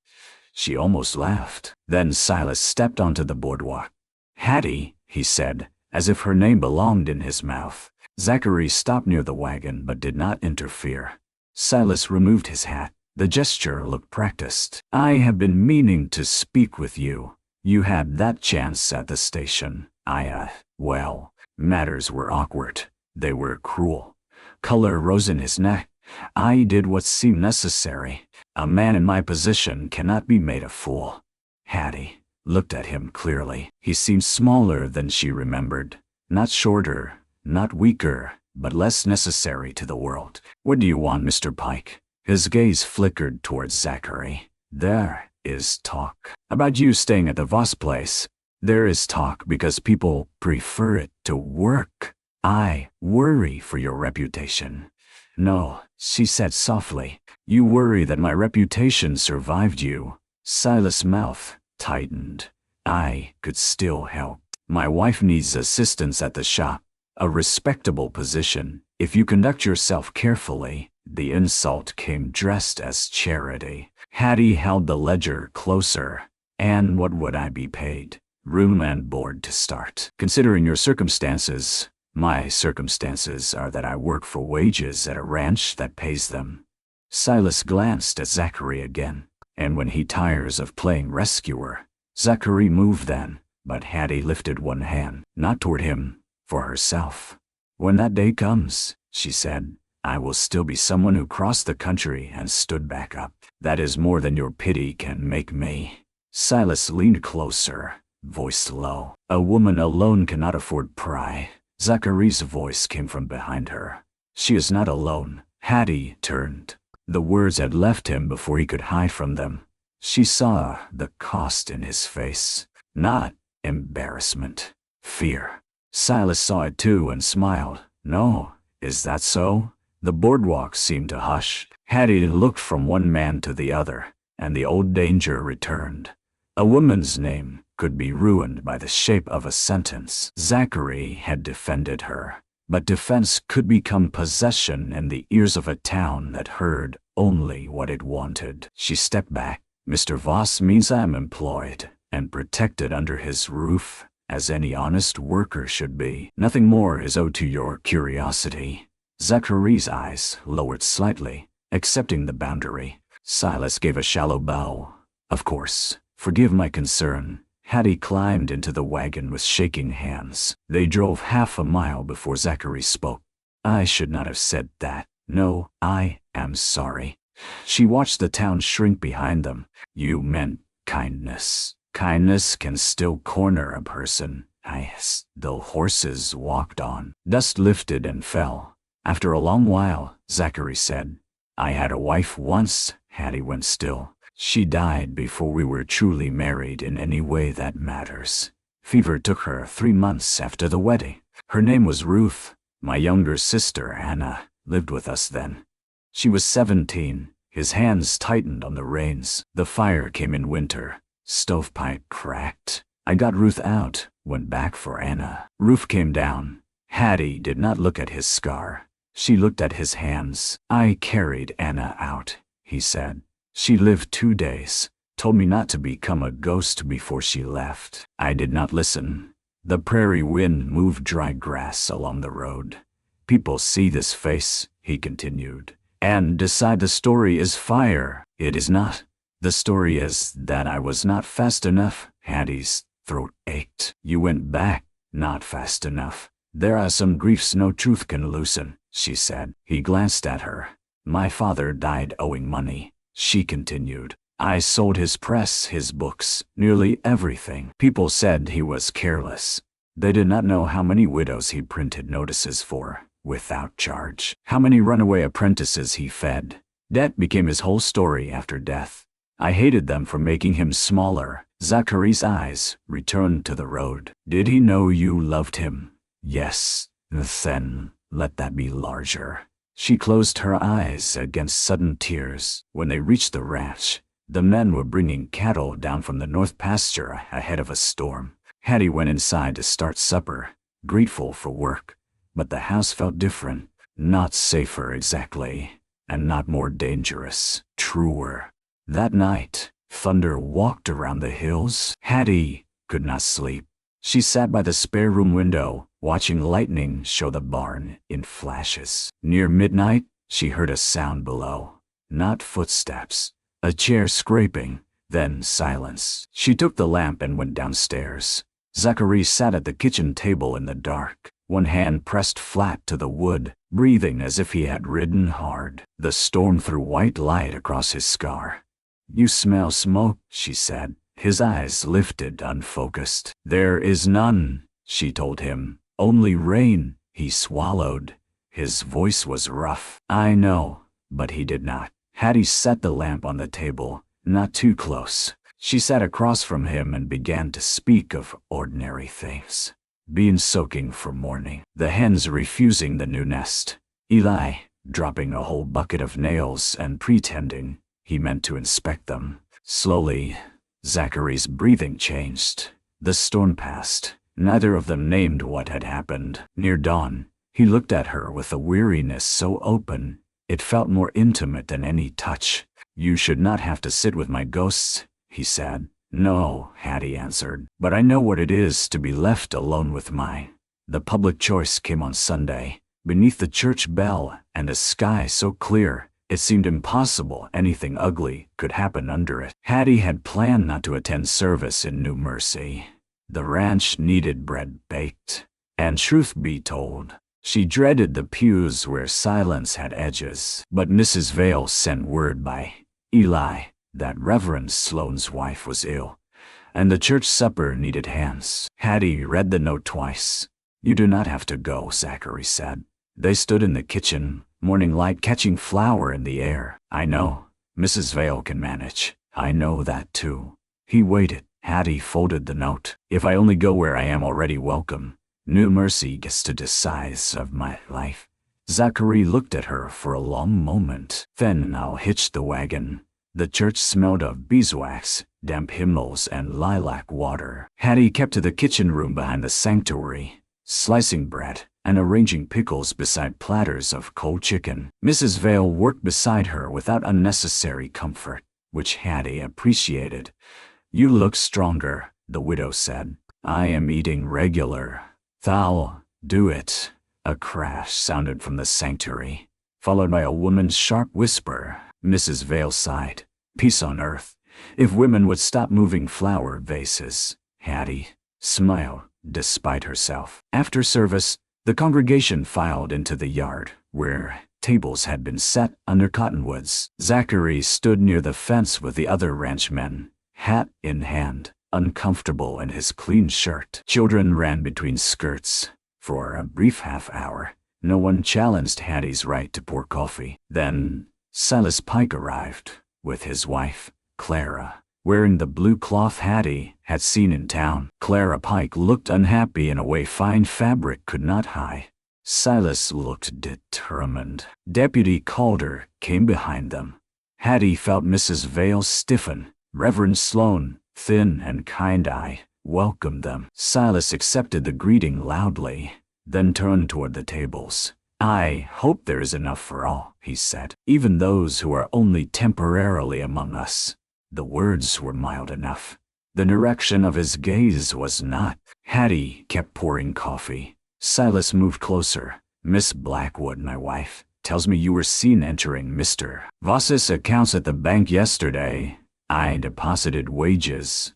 She almost laughed. Then Silas stepped onto the boardwalk. "Hattie," he said, as if her name belonged in his mouth. Zachary stopped near the wagon but did not interfere. Silas removed his hat. The gesture looked practiced. "I have been meaning to speak with you. You had that chance at the station. Well, matters were awkward. They were cruel." Color rose in his neck. "I did what seemed necessary. A man in my position cannot be made a fool." Hattie looked at him clearly. He seemed smaller than she remembered. Not shorter, not weaker, but less necessary to the world. "What do you want, Mr. Pike?" His gaze flickered towards Zachary. "There is talk about you staying at the Voss place. There is talk because people prefer it to work. I worry for your reputation." "No," she said softly. "You worry that my reputation survived you." Silas' mouth tightened. "I could still help. My wife needs assistance at the shop. A respectable position. If you conduct yourself carefully." The insult came dressed as charity. Hattie held the ledger closer. "And what would I be paid?" "Room and board to start. Considering your circumstances." "My circumstances are that I work for wages at a ranch that pays them." Silas glanced at Zachary again. "And when he tires of playing rescuer." Zachary moved then, but Hattie lifted one hand, not toward him, for herself. "When that day comes," she said, "I will still be someone who crossed the country and stood back up. That is more than your pity can make me." Silas leaned closer, voice low. "A woman alone cannot afford pride." Zachary's voice came from behind her. "She is not alone." Hattie turned. The words had left him before he could hide from them. She saw the cost in his face. Not embarrassment, fear. Silas saw it too and smiled. "No, is that so?" The boardwalk seemed to hush. Hattie looked from one man to the other, and the old danger returned. A woman's name could be ruined by the shape of a sentence. Zachary had defended her. But defense could become possession in the ears of a town that heard only what it wanted. She stepped back. Mr. Voss means I am employed and protected under his roof, as any honest worker should be. Nothing more is owed to your curiosity. Zachary's eyes lowered slightly, accepting the boundary. Silas gave a shallow bow. Of course, forgive my concern. Hattie climbed into the wagon with shaking hands. They drove half a mile before Zachary spoke. I should not have said that. No, I am sorry. She watched the town shrink behind them. You meant kindness. Kindness can still corner a person. The horses walked on. Dust lifted and fell. After a long while, Zachary said, I had a wife once. Hattie went still. She died before we were truly married in any way that matters. Fever took her 3 months after the wedding. Her name was Ruth. My younger sister, Anna, lived with us then. She was 17. His hands tightened on the reins. The fire came in winter. Stovepipe cracked. I got Ruth out, went back for Anna. Ruth came down. Hattie did not look at his scar. She looked at his hands. I carried Anna out, he said. She lived 2 days, told me not to become a ghost before she left. I did not listen. The prairie wind moved dry grass along the road. People see this face, he continued, and decide the story is fire. It is not. The story is that I was not fast enough. Hattie's throat ached. You went back, not fast enough. There are some griefs no truth can loosen, she said. He glanced at her. My father died owing money. She continued. I sold his press, his books, nearly everything. People said he was careless. They did not know how many widows he printed notices for, without charge. How many runaway apprentices he fed. Debt became his whole story after death. I hated them for making him smaller. Zachary's eyes returned to the road. Did he know you loved him? Yes. Then let that be larger. She closed her eyes against sudden tears. When they reached the ranch, the men were bringing cattle down from the north pasture ahead of a storm. Hattie went inside to start supper, grateful for work. But the house felt different. Not safer exactly, and not more dangerous. Truer. That night, thunder walked around the hills. Hattie could not sleep. She sat by the spare room window, watching lightning show the barn in flashes. Near midnight, she heard a sound below. Not footsteps. A chair scraping, then silence. She took the lamp and went downstairs. Zachary sat at the kitchen table in the dark, one hand pressed flat to the wood, breathing as if he had ridden hard. The storm threw white light across his scar. You smell smoke, she said. His eyes lifted, unfocused. There is none, she told him. Only rain. He swallowed. His voice was rough. I know, but he did not. Hattie set the lamp on the table, not too close. She sat across from him and began to speak of ordinary things. Beans soaking for morning. The hens refusing the new nest. Eli dropping a whole bucket of nails and pretending he meant to inspect them. Slowly, Zachary's breathing changed. The storm passed. Neither of them named what had happened. Near dawn, he looked at her with a weariness so open, it felt more intimate than any touch. You should not have to sit with my ghosts, he said. No, Hattie answered, but I know what it is to be left alone with mine. The public choice came on Sunday, beneath the church bell and a sky so clear, it seemed impossible anything ugly could happen under it. Hattie had planned not to attend service in New Mercy. The ranch needed bread baked. And truth be told, she dreaded the pews where silence had edges. But Mrs. Vale sent word by Eli that Reverend Sloane's wife was ill, and the church supper needed hands. Hattie read the note twice. You do not have to go, Zachary said. They stood in the kitchen, morning light catching flour in the air. I know. Mrs. Vale can manage. I know that too. He waited. Hattie folded the note. If I only go where I am already welcome, New Mercy gets to decide of my life. Zachary looked at her for a long moment. Then I'll hitch the wagon. The church smelled of beeswax, damp hymnals, and lilac water. Hattie kept to the kitchen room behind the sanctuary, slicing bread, and arranging pickles beside platters of cold chicken. Mrs. Vale worked beside her without unnecessary comfort, which Hattie appreciated. "You look stronger," the widow said. "I am eating regular." "Thou do it." A crash sounded from the sanctuary, followed by a woman's sharp whisper. Mrs. Vale sighed. "Peace on earth. If women would stop moving flower vases." Hattie smiled despite herself. After service, the congregation filed into the yard, where tables had been set under cottonwoods. Zachary stood near the fence with the other ranchmen, hat in hand, uncomfortable in his clean shirt. Children ran between skirts. For a brief half-hour, no one challenged Hattie's right to pour coffee. Then Silas Pike arrived, with his wife, Clara, wearing the blue cloth Hattie had seen in town. Clara Pike looked unhappy in a way fine fabric could not hide. Silas looked determined. Deputy Calder came behind them. Hattie felt Mrs. Vale stiffen. Reverend Sloane, thin and kind-eyed, welcomed them. Silas accepted the greeting loudly, then turned toward the tables. "I hope there is enough for all," he said, "even those who are only temporarily among us." The words were mild enough. The direction of his gaze was not. Hattie kept pouring coffee. Silas moved closer. "Miss Blackwood, my wife, tells me you were seen entering Mr. Voss's accounts at the bank yesterday. I deposited wages.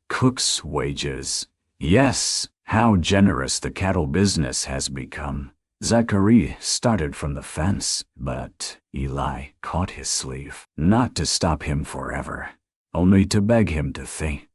Cook's wages. Yes, how generous the cattle business has become." Zachary started from the fence, but Eli caught his sleeve. Not to stop him forever, only to beg him to think.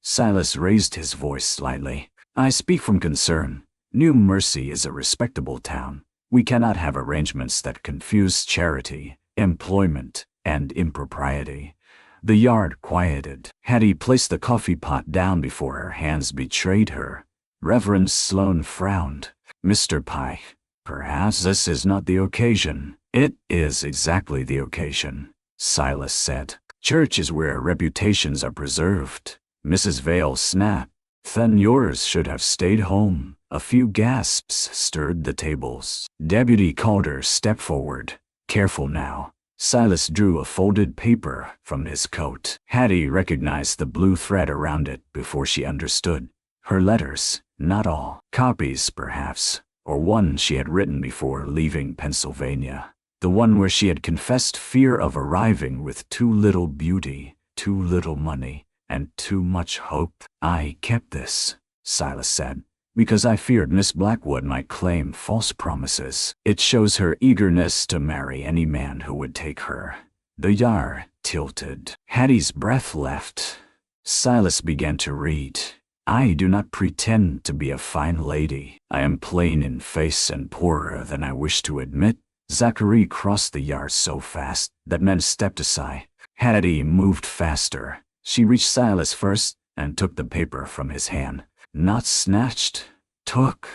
Silas raised his voice slightly. "I speak from concern. New Mercy is a respectable town. We cannot have arrangements that confuse charity, employment, and impropriety." The yard quieted. Hattie placed the coffee pot down before her hands betrayed her. Reverend Sloane frowned. "Mr. Pike, perhaps this is not the occasion." "It is exactly the occasion," Silas said. "Church is where reputations are preserved." Mrs. Vale snapped. "Then yours should have stayed home." A few gasps stirred the tables. Deputy Calder stepped forward. "Careful now." Silas drew a folded paper from his coat. Hattie recognized the blue thread around it before she understood. Her letters, not all. Copies, perhaps, or one she had written before leaving Pennsylvania. The one where she had confessed fear of arriving with too little beauty, too little money, and too much hope. "I kept this," Silas said, "because I feared Miss Blackwood might claim false promises. It shows her eagerness to marry any man who would take her." The yard tilted. Hattie's breath left. Silas began to read. "I do not pretend to be a fine lady. I am plain in face and poorer than I wish to admit." Zachary crossed the yard so fast that men stepped aside. Hattie moved faster. She reached Silas first and took the paper from his hand. Not snatched, took.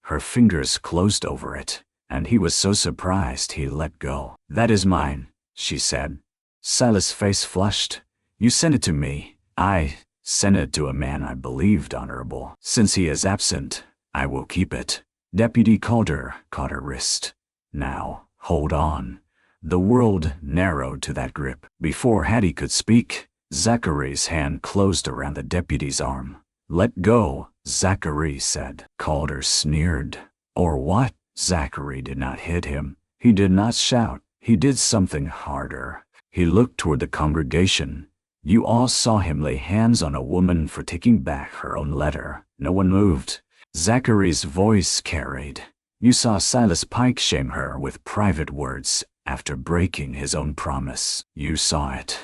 Her fingers closed over it, and he was so surprised he let go. "That is mine," she said. Silas' face flushed. "You sent it to me." "I sent it to a man I believed honorable. Since he is absent, I will keep it." Deputy Calder caught her wrist. "Now, hold on." The world narrowed to that grip. Before Hattie could speak, Zachary's hand closed around the deputy's arm. "Let go," Zachary said. Calder sneered. "Or what?" Zachary did not hit him. He did not shout. He did something harder. He looked toward the congregation. You all saw him lay hands on a woman for taking back her own letter. No one moved. Zachary's voice carried. "You saw Silas Pike shame her with private words after breaking his own promise. You saw it.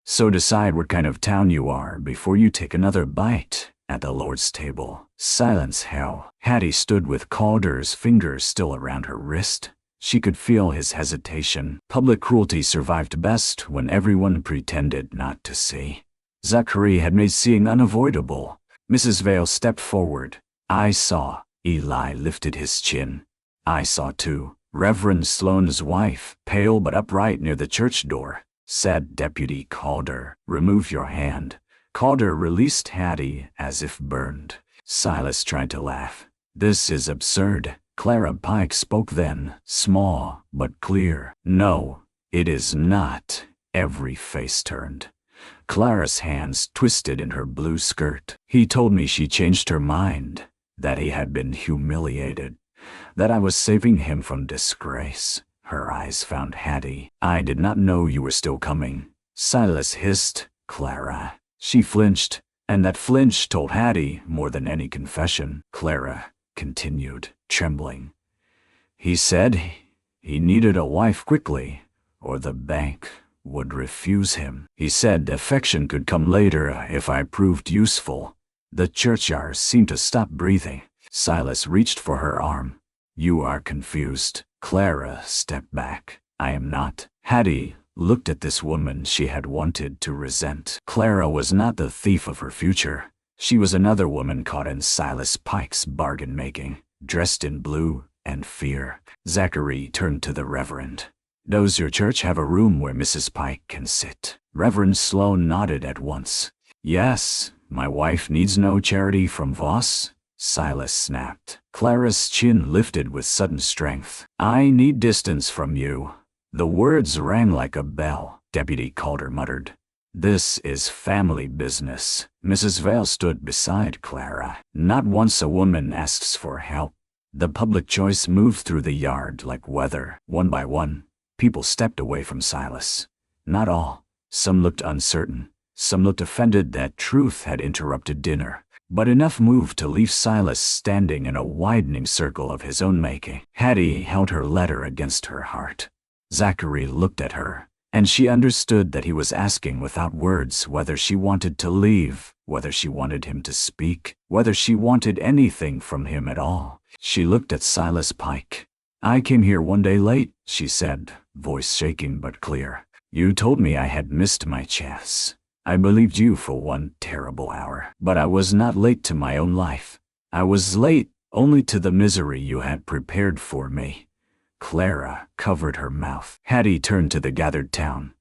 So decide what kind of town you are before you take another bite at the Lord's table." Silence fell. Hattie stood with Calder's fingers still around her wrist. She could feel his hesitation. Public cruelty survived best when everyone pretended not to see. Zachary had made seeing unavoidable. Mrs. Vale stepped forward. "I saw." Eli lifted his chin. "I saw too." Reverend Sloane's wife, pale but upright near the church door, said Deputy Calder. "Remove your hand." Calder released Hattie as if burned. Silas tried to laugh. "This is absurd." Clara Pike spoke then, small but clear. "No, it is not." Every face turned. Clara's hands twisted in her blue skirt. "He told me she changed her mind, that he had been humiliated, that I was saving him from disgrace." Her eyes found Hattie. "I did not know you were still coming," Silas hissed. "Clara." She flinched, and that flinch told Hattie more than any confession. Clara continued, trembling. "He said he needed a wife quickly, or the bank would refuse him. He said affection could come later if I proved useful." The churchyard seemed to stop breathing. Silas reached for her arm. "You are confused." Clara stepped back. "I am not." Hattie looked at this woman she had wanted to resent. Clara was not the thief of her future. She was another woman caught in Silas Pike's bargain-making, dressed in blue and fear. Zachary turned to the Reverend. "Does your church have a room where Mrs. Pike can sit?" Reverend Sloane nodded at once. "Yes, my wife needs no charity from Voss," Silas snapped. Clara's chin lifted with sudden strength. "I need distance from you." The words rang like a bell. Deputy Calder muttered, "This is family business." Mrs. Vale stood beside Clara. "Not once a woman asks for help." The public choice moved through the yard like weather. One by one, people stepped away from Silas. Not all. Some looked uncertain. Some looked offended that truth had interrupted dinner. But enough moved to leave Silas standing in a widening circle of his own making. Hattie held her letter against her heart. Zachary looked at her, and she understood that he was asking without words whether she wanted to leave, whether she wanted him to speak, whether she wanted anything from him at all. She looked at Silas Pike. "I came here one day late," she said, voice shaking but clear. "You told me I had missed my chance. I believed you for one terrible hour. But I was not late to my own life. I was late only to the misery you had prepared for me." Clara covered her mouth. Hattie turned to the gathered town.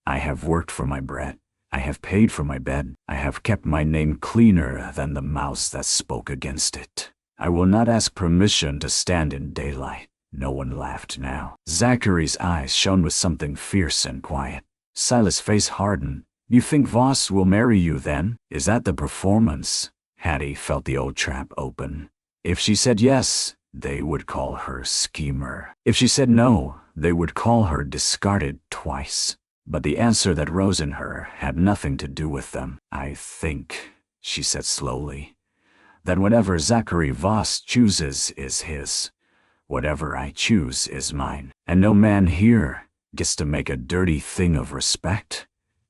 "I have worked for my bread. I have paid for my bed. I have kept my name cleaner than the mouths that spoke against it. I will not ask permission to stand in daylight." No one laughed now. Zachary's eyes shone with something fierce and quiet. Silas' face hardened. "You think Voss will marry you then? Is that the performance?" Hattie felt the old trap open. If she said yes, they would call her schemer. If she said no, they would call her discarded twice. But the answer that rose in her had nothing to do with them. "I think," she said slowly, "that whatever Zachary Voss chooses is his. Whatever I choose is mine. And no man here gets to make a dirty thing of respect."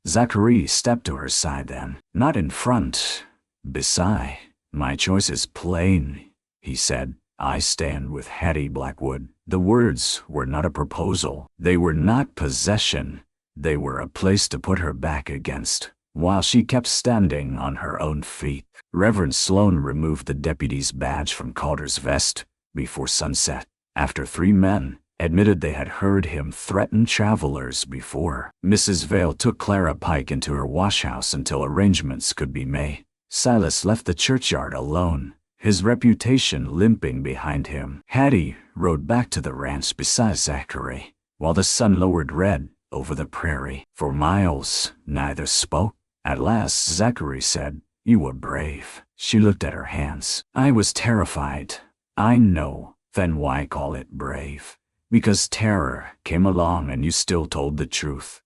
Zachary stepped to her side then. "Not in front. Beside. My choice is plain," he said. "I stand with Hattie Blackwood." The words were not a proposal. They were not possession. They were a place to put her back against, while she kept standing on her own feet. Reverend Sloane removed the deputy's badge from Calder's vest before sunset, after 3 men admitted they had heard him threaten travelers before. Mrs. Vale took Clara Pike into her washhouse until arrangements could be made. Silas left the churchyard alone, his reputation limping behind him. Hattie rode back to the ranch beside Zachary, while the sun lowered red over the prairie. For miles, neither spoke. At last, Zachary said, "You were brave." She looked at her hands. "I was terrified." "I know. Then why call it brave?" "Because terror came along and you still told the truth."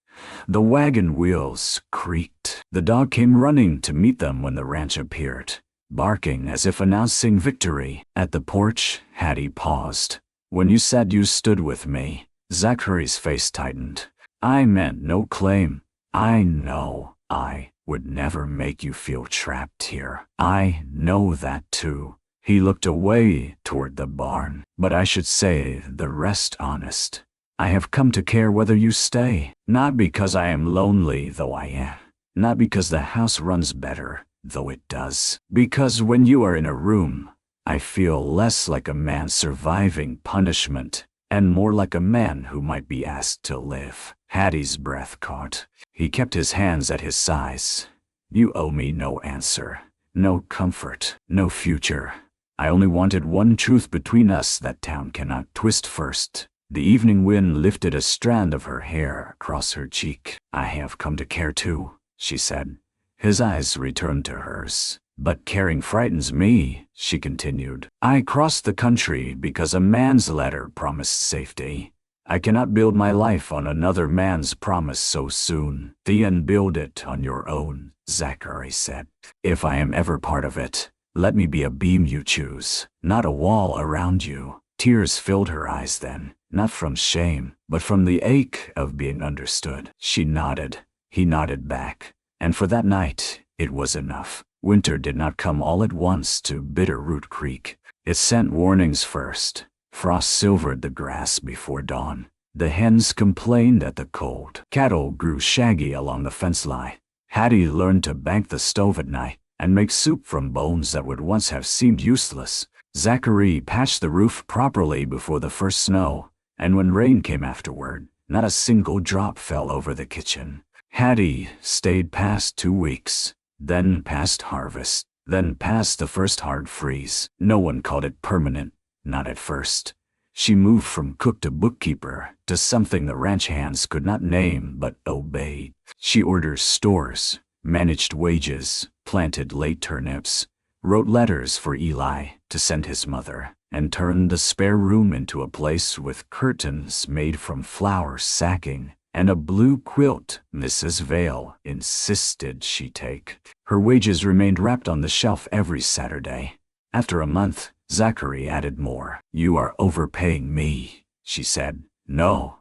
The wagon wheels creaked. The dog came running to meet them when the ranch appeared, barking as if announcing victory. At the porch, Hattie paused. "When you said you stood with me," Zachary's face tightened, "I meant no claim. I know I would never make you feel trapped here. I know that too." He looked away toward the barn. "But I should say the rest honest. I have come to care whether you stay, not because I am lonely, though I am, not because the house runs better, though it does, because when you are in a room, I feel less like a man surviving punishment and more like a man who might be asked to live." Hattie's breath caught. He kept his hands at his sides. "You owe me no answer, no comfort, no future. I only wanted one truth between us that town cannot twist first. The evening wind lifted a strand of her hair across her cheek. I have come to care too, she said. His eyes returned to hers. But caring frightens me, she continued. I crossed the country because a man's letter promised safety. I cannot build my life on another man's promise so soon. Then build it on your own, Zachary said. If I am ever part of it, let me be a beam you choose, not a wall around you. Tears filled her eyes then, not from shame, but from the ache of being understood. She nodded. He nodded back. And for that night, it was enough. Winter did not come all at once to Bitterroot Creek. It sent warnings first. Frost silvered the grass before dawn. The hens complained at the cold. Cattle grew shaggy along the fence line. Hattie learned to bank the stove at night and make soup from bones that would once have seemed useless. Zachary patched the roof properly before the first snow, and when rain came afterward, not a single drop fell over the kitchen. Hattie stayed past 2 weeks. Then past harvest, then past the first hard freeze. No one called it permanent, not at first. She moved from cook to bookkeeper to something the ranch hands could not name but obeyed. She ordered stores, managed wages, planted late turnips, wrote letters for Eli to send his mother, and turned the spare room into a place with curtains made from flour sacking and a blue quilt Mrs. Vale insisted she take. Her wages remained wrapped on the shelf every Saturday. After a month, Zachary added more. You are overpaying me, she said. No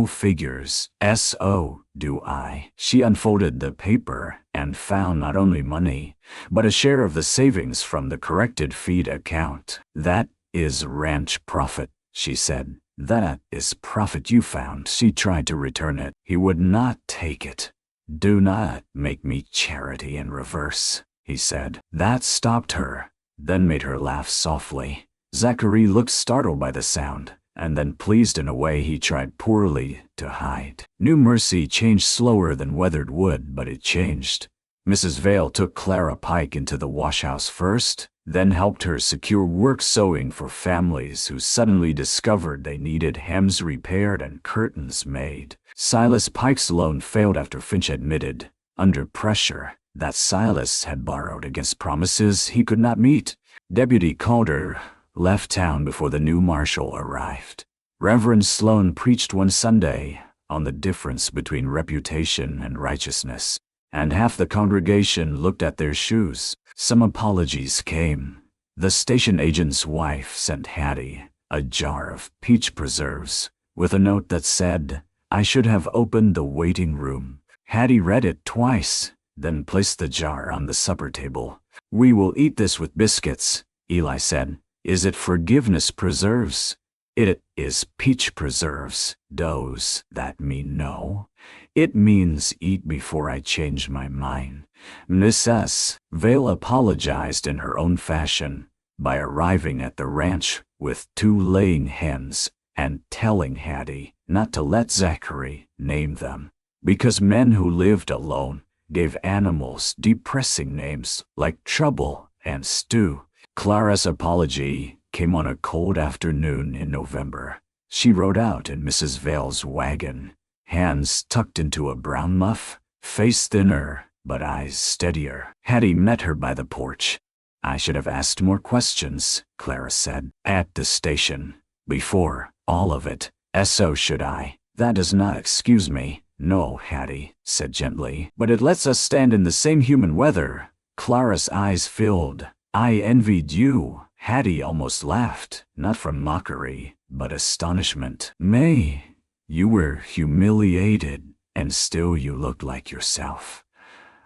figures. S.O. do I. She unfolded the paper and found not only money, but a share of the savings from the corrected feed account. That is ranch profit, she said. That is profit you found. She tried to return it. He would not take it. Do not make me charity in reverse, he said. That stopped her, then made her laugh softly. Zachary looked startled by the sound, and then pleased in a way he tried poorly to hide. New Mercy changed slower than weathered wood, but it changed. Mrs. Vale took Clara Pike into the washhouse first, then helped her secure work sewing for families who suddenly discovered they needed hems repaired and curtains made. Silas Pike's loan failed after Finch admitted, under pressure, that Silas had borrowed against promises he could not meet. Deputy Calder left town before the new marshal arrived. Reverend Sloane preached one Sunday on the difference between reputation and righteousness, and half the congregation looked at their shoes. Some apologies came. The station agent's wife sent Hattie a jar of peach preserves with a note that said, I should have opened the waiting room. Hattie read it twice, then placed the jar on the supper table. We will eat this with biscuits, Eli said. Is it forgiveness preserves? It is peach preserves. Does that mean no? It means eat before I change my mind. Mrs. Vale apologized in her own fashion by arriving at the ranch with 2 laying hens and telling Hattie not to let Zachary name them, because men who lived alone gave animals depressing names like Trouble and Stew. Clara's apology came on a cold afternoon in November. She rode out in Mrs. Vale's wagon, hands tucked into a brown muff, face thinner but eyes steadier. Hattie met her by the porch. I should have asked more questions, Clara said. At the station. Before all of it. So should I. That does not excuse me. No, Hattie said gently. But it lets us stand in the same human weather. Clara's eyes filled. I envied you. Hattie almost laughed, not from mockery, but astonishment. May, you were humiliated, and still you looked like yourself.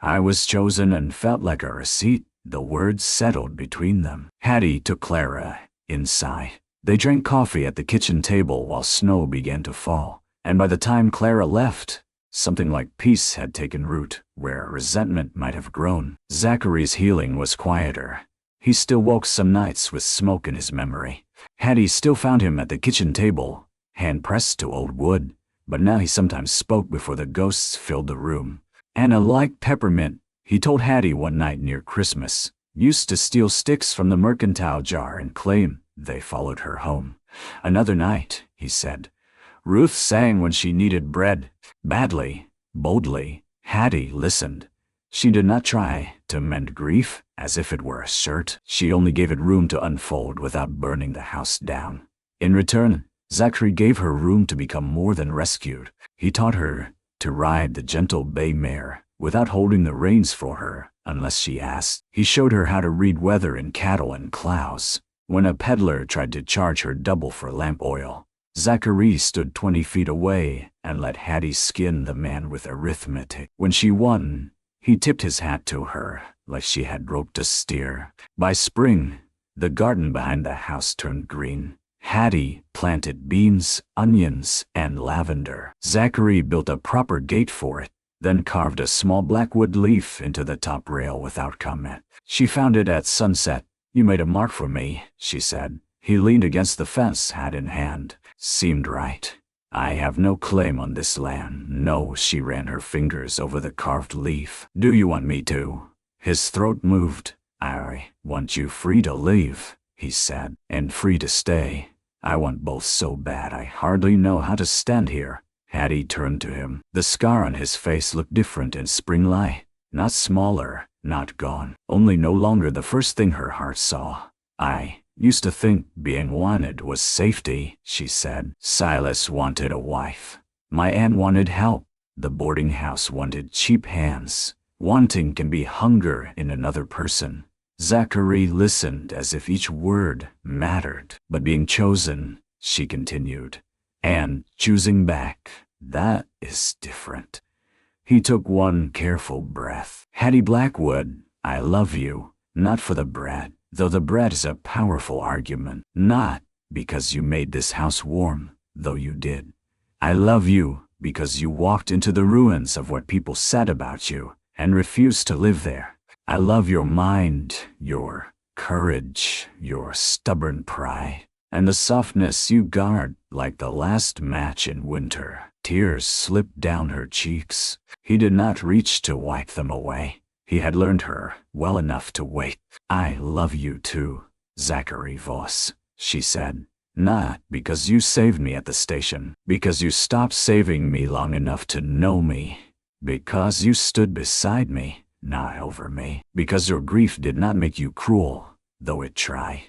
I was chosen and felt like a receipt. The words settled between them. Hattie took Clara inside. They drank coffee at the kitchen table while snow began to fall, and by the time Clara left, something like peace had taken root where resentment might have grown. Zachary's healing was quieter. He still woke some nights with smoke in his memory. Hattie still found him at the kitchen table, hand pressed to old wood, but now he sometimes spoke before the ghosts filled the room. Anna liked peppermint, he told Hattie one night near Christmas. used to steal sticks from the mercantile jar and claim they followed her home. Another night, he said, Ruth sang when she needed bread. Badly, boldly, Hattie listened. She did not try to mend grief as if it were a shirt. She only gave it room to unfold without burning the house down. In return, Zachary gave her room to become more than rescued. He taught her to ride the gentle bay mare without holding the reins for her unless she asked. He showed her how to read weather in cattle and clouds. When a peddler tried to charge her double for lamp oil, Zachary stood 20 feet away and let Hattie skin the man with arithmetic. When she won, he tipped his hat to her like she had roped a steer. By spring, the garden behind the house turned green. Hattie planted beans, onions, and lavender. Zachary built a proper gate for it, then carved a small blackwood leaf into the top rail without comment. She found it at sunset. You made a mark for me, she said. He leaned against the fence, hat in hand. Seemed right. I have no claim on this land. No, she ran her fingers over the carved leaf. Do you want me to? His throat moved. I want you free to leave, he said, and free to stay. I want both so bad I hardly know how to stand here. Hattie turned to him. The scar on his face looked different in spring light. Not smaller, not gone, only no longer the first thing her heart saw. I used to think being wanted was safety, she said. Silas wanted a wife. My aunt wanted help. The boarding house wanted cheap hands. Wanting can be hunger in another person. Zachary listened as if each word mattered. But being chosen, she continued, and choosing back, that is different. He took one careful breath. Hattie Blackwood, I love you, not for the bread, though the bread is a powerful argument. Not because you made this house warm, though you did. I love you because you walked into the ruins of what people said about you and refused to live there. I love your mind, your courage, your stubborn pride, and the softness you guard like the last match in winter. Tears slipped down her cheeks. He did not reach to wipe them away. He had learned her well enough to wait. I love you too, Zachary Voss, she said. Not because you saved me at the station, because you stopped saving me long enough to know me, because you stood beside me, not over me, because your grief did not make you cruel, though it tried.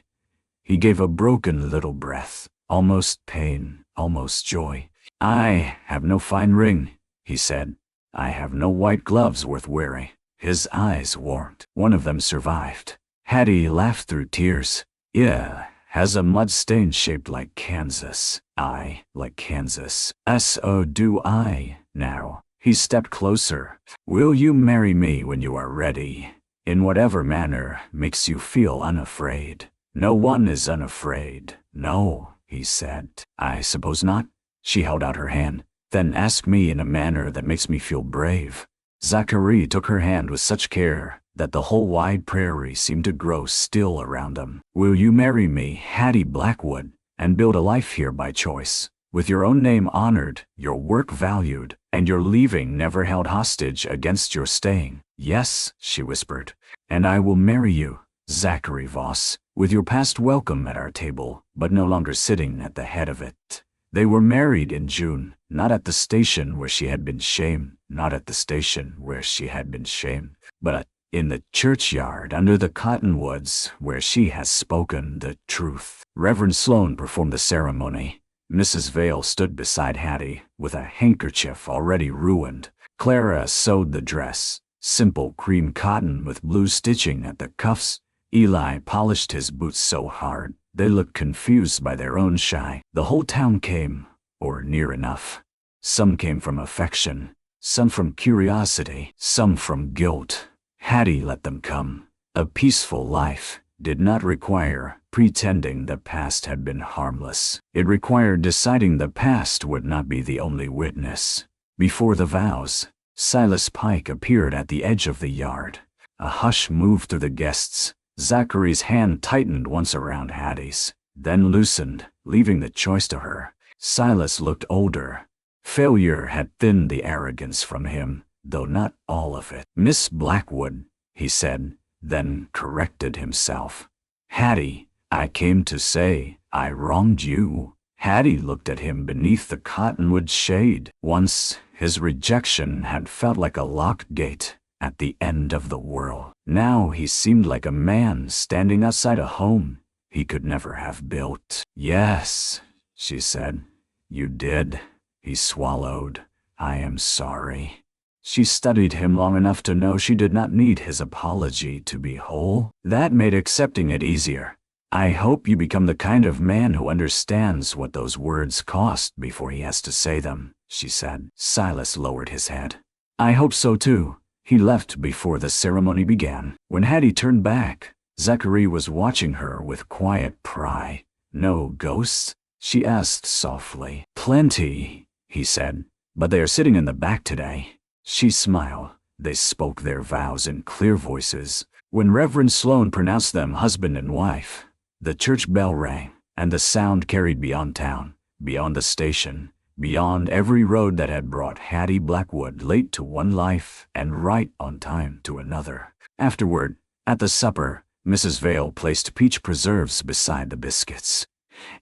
He gave a broken little breath, almost pain, almost joy. I have no fine ring, he said. I have no white gloves worth wearing. His eyes warmed. One of them survived. Hattie laughed through tears. Yeah, has a mud stain shaped like Kansas. I like Kansas. So do I. Now, he stepped closer. Will you marry me when you are ready? In whatever manner makes you feel unafraid. No one is unafraid. No, he said. I suppose not. She held out her hand. Then ask me in a manner that makes me feel brave. Zachary took her hand with such care that the whole wide prairie seemed to grow still around them. Will you marry me, Hattie Blackwood, and build a life here by choice, with your own name honored, your work valued, and your leaving never held hostage against your staying? Yes, she whispered. And I will marry you, Zachary Voss, with your past welcome at our table, but no longer sitting at the head of it. They were married in June, not at the station where she had been shamed, not at the station where she had been shamed, but in the churchyard under the cottonwoods where she has spoken the truth. Reverend Sloane performed the ceremony. Mrs. Vale stood beside Hattie with a handkerchief already ruined. Clara sewed the dress, simple cream cotton with blue stitching at the cuffs. Eli polished his boots so hard they looked confused by their own shine. The whole town came, or near enough. Some came from affection, some from curiosity, some from guilt. Hattie let them come. A peaceful life did not require pretending the past had been harmless. It required deciding the past would not be the only witness. Before the vows, Silas Pike appeared at the edge of the yard. A hush moved through the guests. Zachary's hand tightened once around Hattie's, then loosened, leaving the choice to her. Silas looked older. Failure had thinned the arrogance from him, though not all of it. Miss Blackwood, he said, then corrected himself. Hattie, I came to say I wronged you. Hattie looked at him beneath the cottonwood shade. Once, his rejection had felt like a locked gate at the end of the world. Now he seemed like a man standing outside a home he could never have built. Yes, she said. You did. He swallowed. I am sorry. She studied him long enough to know she did not need his apology to be whole. That made accepting it easier. I hope you become the kind of man who understands what those words cost before he has to say them, she said. Silas lowered his head. I hope so too. He left before the ceremony began. When Hattie turned back, Zachary was watching her with quiet pride. No ghosts? She asked softly. Plenty, he said, but they are sitting in the back today. She smiled. They spoke their vows in clear voices. When Reverend Sloane pronounced them husband and wife, the church bell rang, and the sound carried beyond town, beyond the station, beyond every road that had brought Hattie Blackwood late to one life and right on time to another. Afterward, at the supper, Mrs. Vale placed peach preserves beside the biscuits.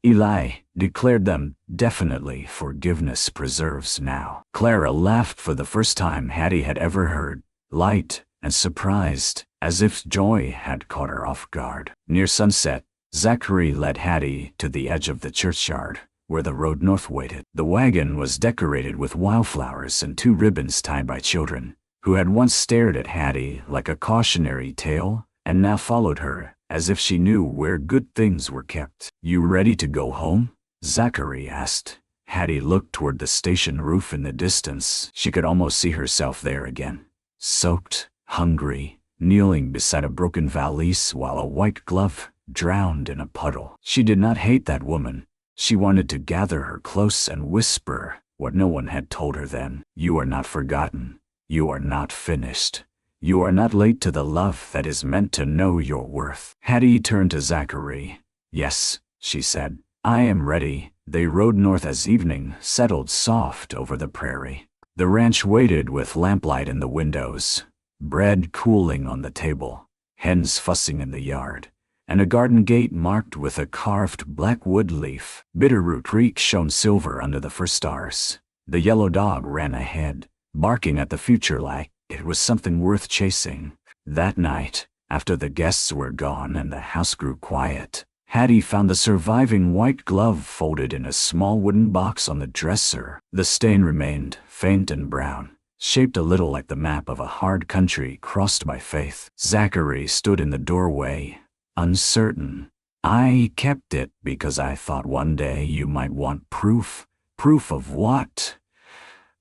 Eli declared them definitely forgiveness preserves now. Clara laughed for the first time Hattie had ever heard, light and surprised, as if joy had caught her off guard. Near sunset, Zachary led Hattie to the edge of the churchyard, where the road north waited. The wagon was decorated with wildflowers and 2 ribbons tied by children, who had once stared at Hattie like a cautionary tale, and now followed her, as if she knew where good things were kept. You ready to go home? Zachary asked. Hattie looked toward the station roof in the distance. She could almost see herself there again, soaked, hungry, kneeling beside a broken valise while a white glove drowned in a puddle. She did not hate that woman. She wanted to gather her close and whisper what no one had told her then. You are not forgotten. You are not finished. You are not late to the love that is meant to know your worth. Hattie turned to Zachary. Yes, she said. I am ready. They rode north as evening settled soft over the prairie. The ranch waited with lamplight in the windows, bread cooling on the table, hens fussing in the yard, and a garden gate marked with a carved black wood leaf. Bitterroot Creek shone silver under the first stars. The yellow dog ran ahead, barking at the future like it was something worth chasing. That night, after the guests were gone and the house grew quiet, Hattie found the surviving white glove folded in a small wooden box on the dresser. The stain remained faint and brown, shaped a little like the map of a hard country crossed by faith. Zachary stood in the doorway, uncertain. I kept it because I thought one day you might want proof. Proof of what?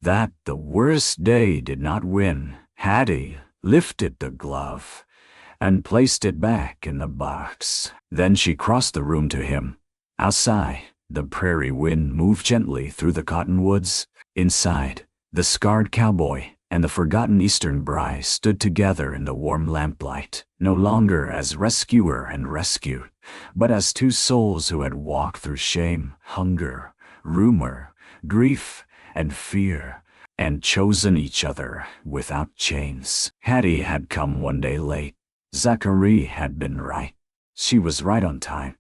That the worst day did not win. Hattie lifted the glove and placed it back in the box. Then she crossed the room to him. Outside, the prairie wind moved gently through the cottonwoods. Inside, the scarred cowboy and the forgotten Eastern bride stood together in the warm lamplight, no longer as rescuer and rescued, but as 2 souls who had walked through shame, hunger, rumor, grief, and fear, and chosen each other without chains. Hattie had come one day late. Zachary had been right. She was right on time.